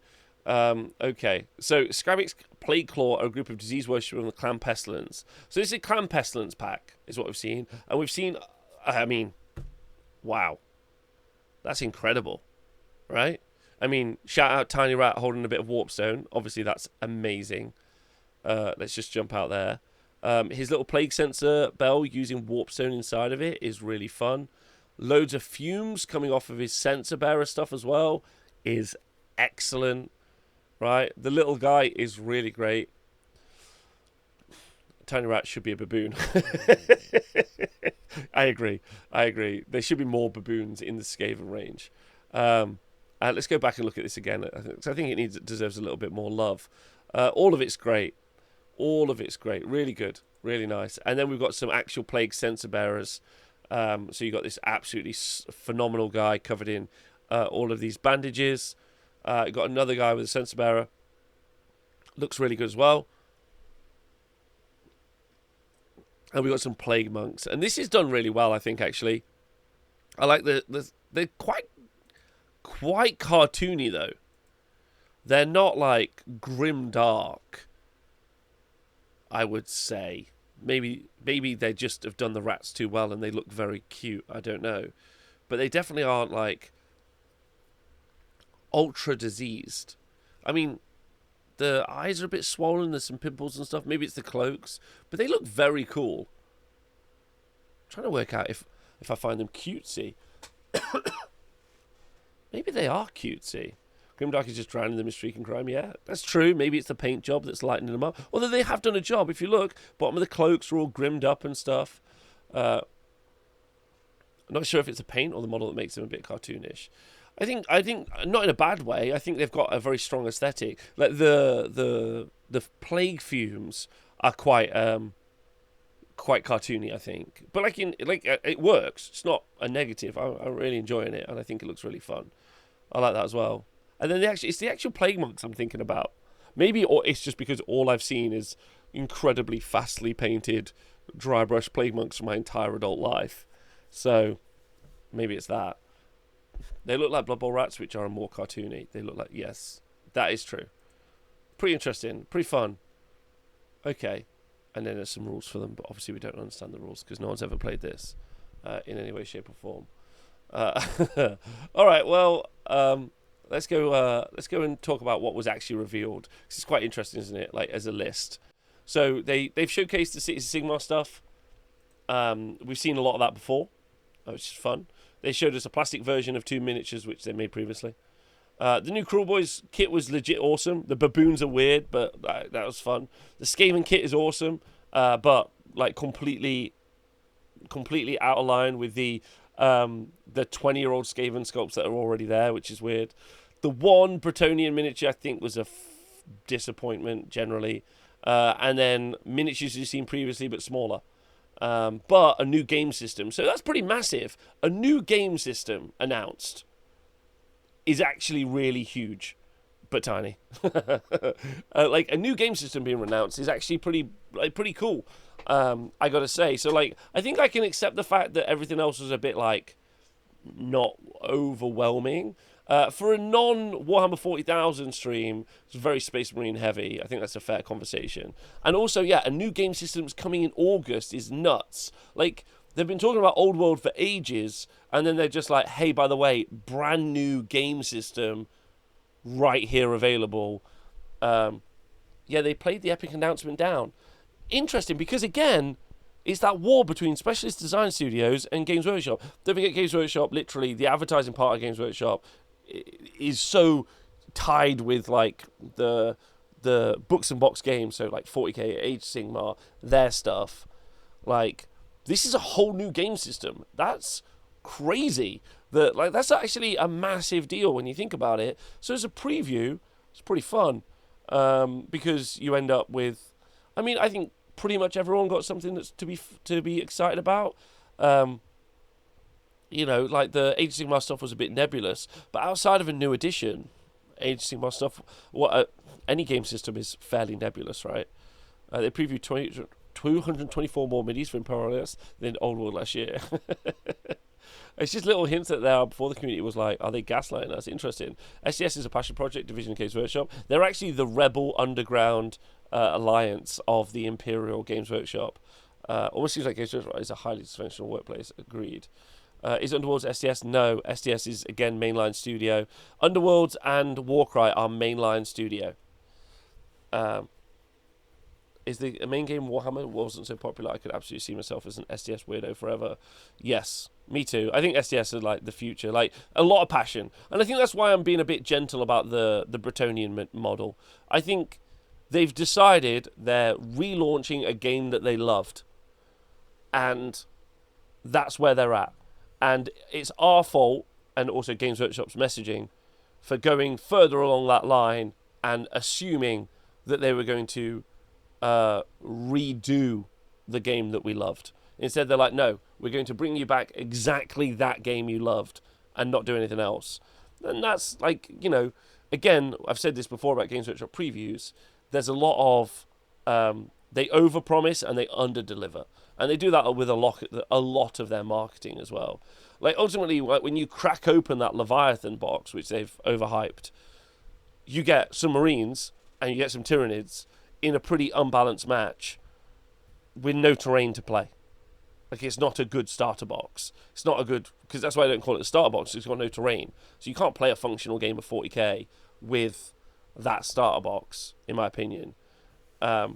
Okay. So, Scabbit's Plague Claw are a group of disease worshippers from the Clan Pestilence. So, this is a Clan Pestilence pack, is what we've seen. And we've seen, I mean, wow. That's incredible. Right? I mean, shout out Tiny Rat holding a bit of Warpstone. Obviously, that's amazing. Let's just jump out there. His little plague sensor bell using Warpstone inside of it is really fun. Loads of fumes coming off of his sensor bearer stuff as well is excellent. Right? The little guy is really great. Tiny Rat should be a baboon. I agree. There should be more baboons in the Skaven range. Let's go back and look at this again. I think it deserves a little bit more love. All of it's great. Really good. Really nice. And then we've got some actual plague sensor bearers. So you've got this absolutely phenomenal guy covered in all of these bandages. You've got another guy with a sensor bearer. Looks really good as well. And we've got some plague monks. And this is done really well, I think, actually. I like they're quite cartoony, though. They're not, like, grim dark, I would say. Maybe they just have done the rats too well and they look very cute. I don't know. But they definitely aren't, like, ultra diseased. I mean, the eyes are a bit swollen. There's some pimples and stuff. Maybe it's the cloaks. But they look very cool. I'm trying to work out if I find them cutesy. Maybe they are cutesy. Grimdark is just drowning them in streak and crime. Yeah, that's true. Maybe it's the paint job that's lightening them up. Although they have done a job. If you look, bottom of the cloaks are all grimmed up and stuff. I'm not sure if it's the paint or the model that makes them a bit cartoonish. I think not in a bad way. I think they've got a very strong aesthetic. Like the plague fumes are quite cartoony, I think. But it works. It's not a negative. I'm really enjoying it, and I think it looks really fun. I like that as well. And then it's the actual plague monks I'm thinking about. Maybe it's just because all I've seen is incredibly fastly painted dry brush Plague Monks for my entire adult life. So maybe it's that. They look like Blood Bowl rats, which are more cartoony. They look like, yes, that is true. Pretty interesting, pretty fun. Okay, and then there's some rules for them, but obviously we don't understand the rules because no one's ever played this in any way, shape, or form. All right, well, let's go and talk about what was actually revealed. This is quite interesting, isn't it? Like as a list. So they've showcased the Cities of Sigmar stuff. We've seen a lot of that before, which is fun. They showed us a plastic version of 2 miniatures, which they made previously. The new Cruel Boys kit was legit awesome. The baboons are weird, but that was fun. The Skaven kit is awesome, but like completely out of line with the 20-year-old Skaven sculpts that are already there, which is weird. The one Bretonian miniature I think was a disappointment generally, and then miniatures you've seen previously but smaller. But a new game system, so that's pretty massive. A new game system announced is actually really huge, but tiny. Like a new game system being announced is actually pretty cool. I gotta say. So like, I think I can accept the fact that everything else was a bit like not overwhelming. For a non-Warhammer 40,000 stream, it's very Space Marine heavy. I think that's a fair conversation. And also, yeah, a new game system's coming in August is nuts. Like, they've been talking about Old World for ages, and then they're just like, hey, by the way, brand new game system right here available. Yeah, they played the epic announcement down. Interesting, because again, it's that war between specialist design studios and Games Workshop. Don't forget, Games Workshop, literally, the advertising part of Games Workshop is so tied with like the books and box games, so like 40k, Age Sigmar, their stuff. Like, this is a whole new game system. That's crazy. That's actually a massive deal when you think about it. So as a preview, it's pretty fun, because you end up with, I mean, I think pretty much everyone got something that's to be excited about. You know, like the Age of Sigmar stuff was a bit nebulous, but outside of a new edition, Age of Sigmar stuff, any game system is fairly nebulous, right? They previewed 224 more midis for Imperialists than Old World last year. It's just little hints that there before the community was like, are they gaslighting us? Interesting. SDS is a passion project, division of Games Workshop. They're actually the rebel underground alliance of the Imperial Games Workshop. Almost seems like Games Workshop is a highly dysfunctional workplace. Agreed. Is Underworlds SDS? No. SDS is, again, mainline studio. Underworlds and Warcry are mainline studio. Is the main game Warhammer wasn't so popular, I could absolutely see myself as an SDS weirdo forever. Yes, me too. I think SDS is like the future, like a lot of passion. And I think that's why I'm being a bit gentle about the Bretonian model. I think they've decided they're relaunching a game that they loved. And that's where they're at. And it's our fault, and also Games Workshop's messaging, for going further along that line and assuming that they were going to redo the game that we loved. Instead, they're like, no, we're going to bring you back exactly that game you loved and not do anything else. And that's like, you know, again, I've said this before about Games Workshop previews. There's a lot of they overpromise and they underdeliver, and they do that with a lot of their marketing as well. Like ultimately, when you crack open that Leviathan box, which they've overhyped, you get some Marines and you get some Tyranids in a pretty unbalanced match with no terrain to play. Like, it's not a good starter box. It's not a good, because that's why I don't call it a starter box. It's got no terrain, so you can't play a functional game of 40k with that starter box, in my opinion. Like,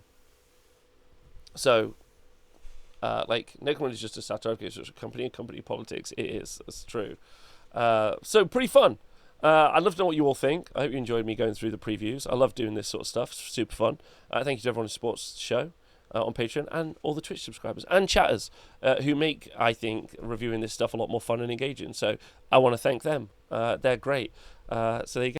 Necromunda is just a satire of games, company and company politics. It is. That's true. So, pretty fun. I'd love to know what you all think. I hope you enjoyed me going through the previews. I love doing this sort of stuff. It's super fun. Thank you to everyone who supports the show on Patreon, and all the Twitch subscribers and chatters who make, I think, reviewing this stuff a lot more fun and engaging. So I want to thank them. They're great. So there you go.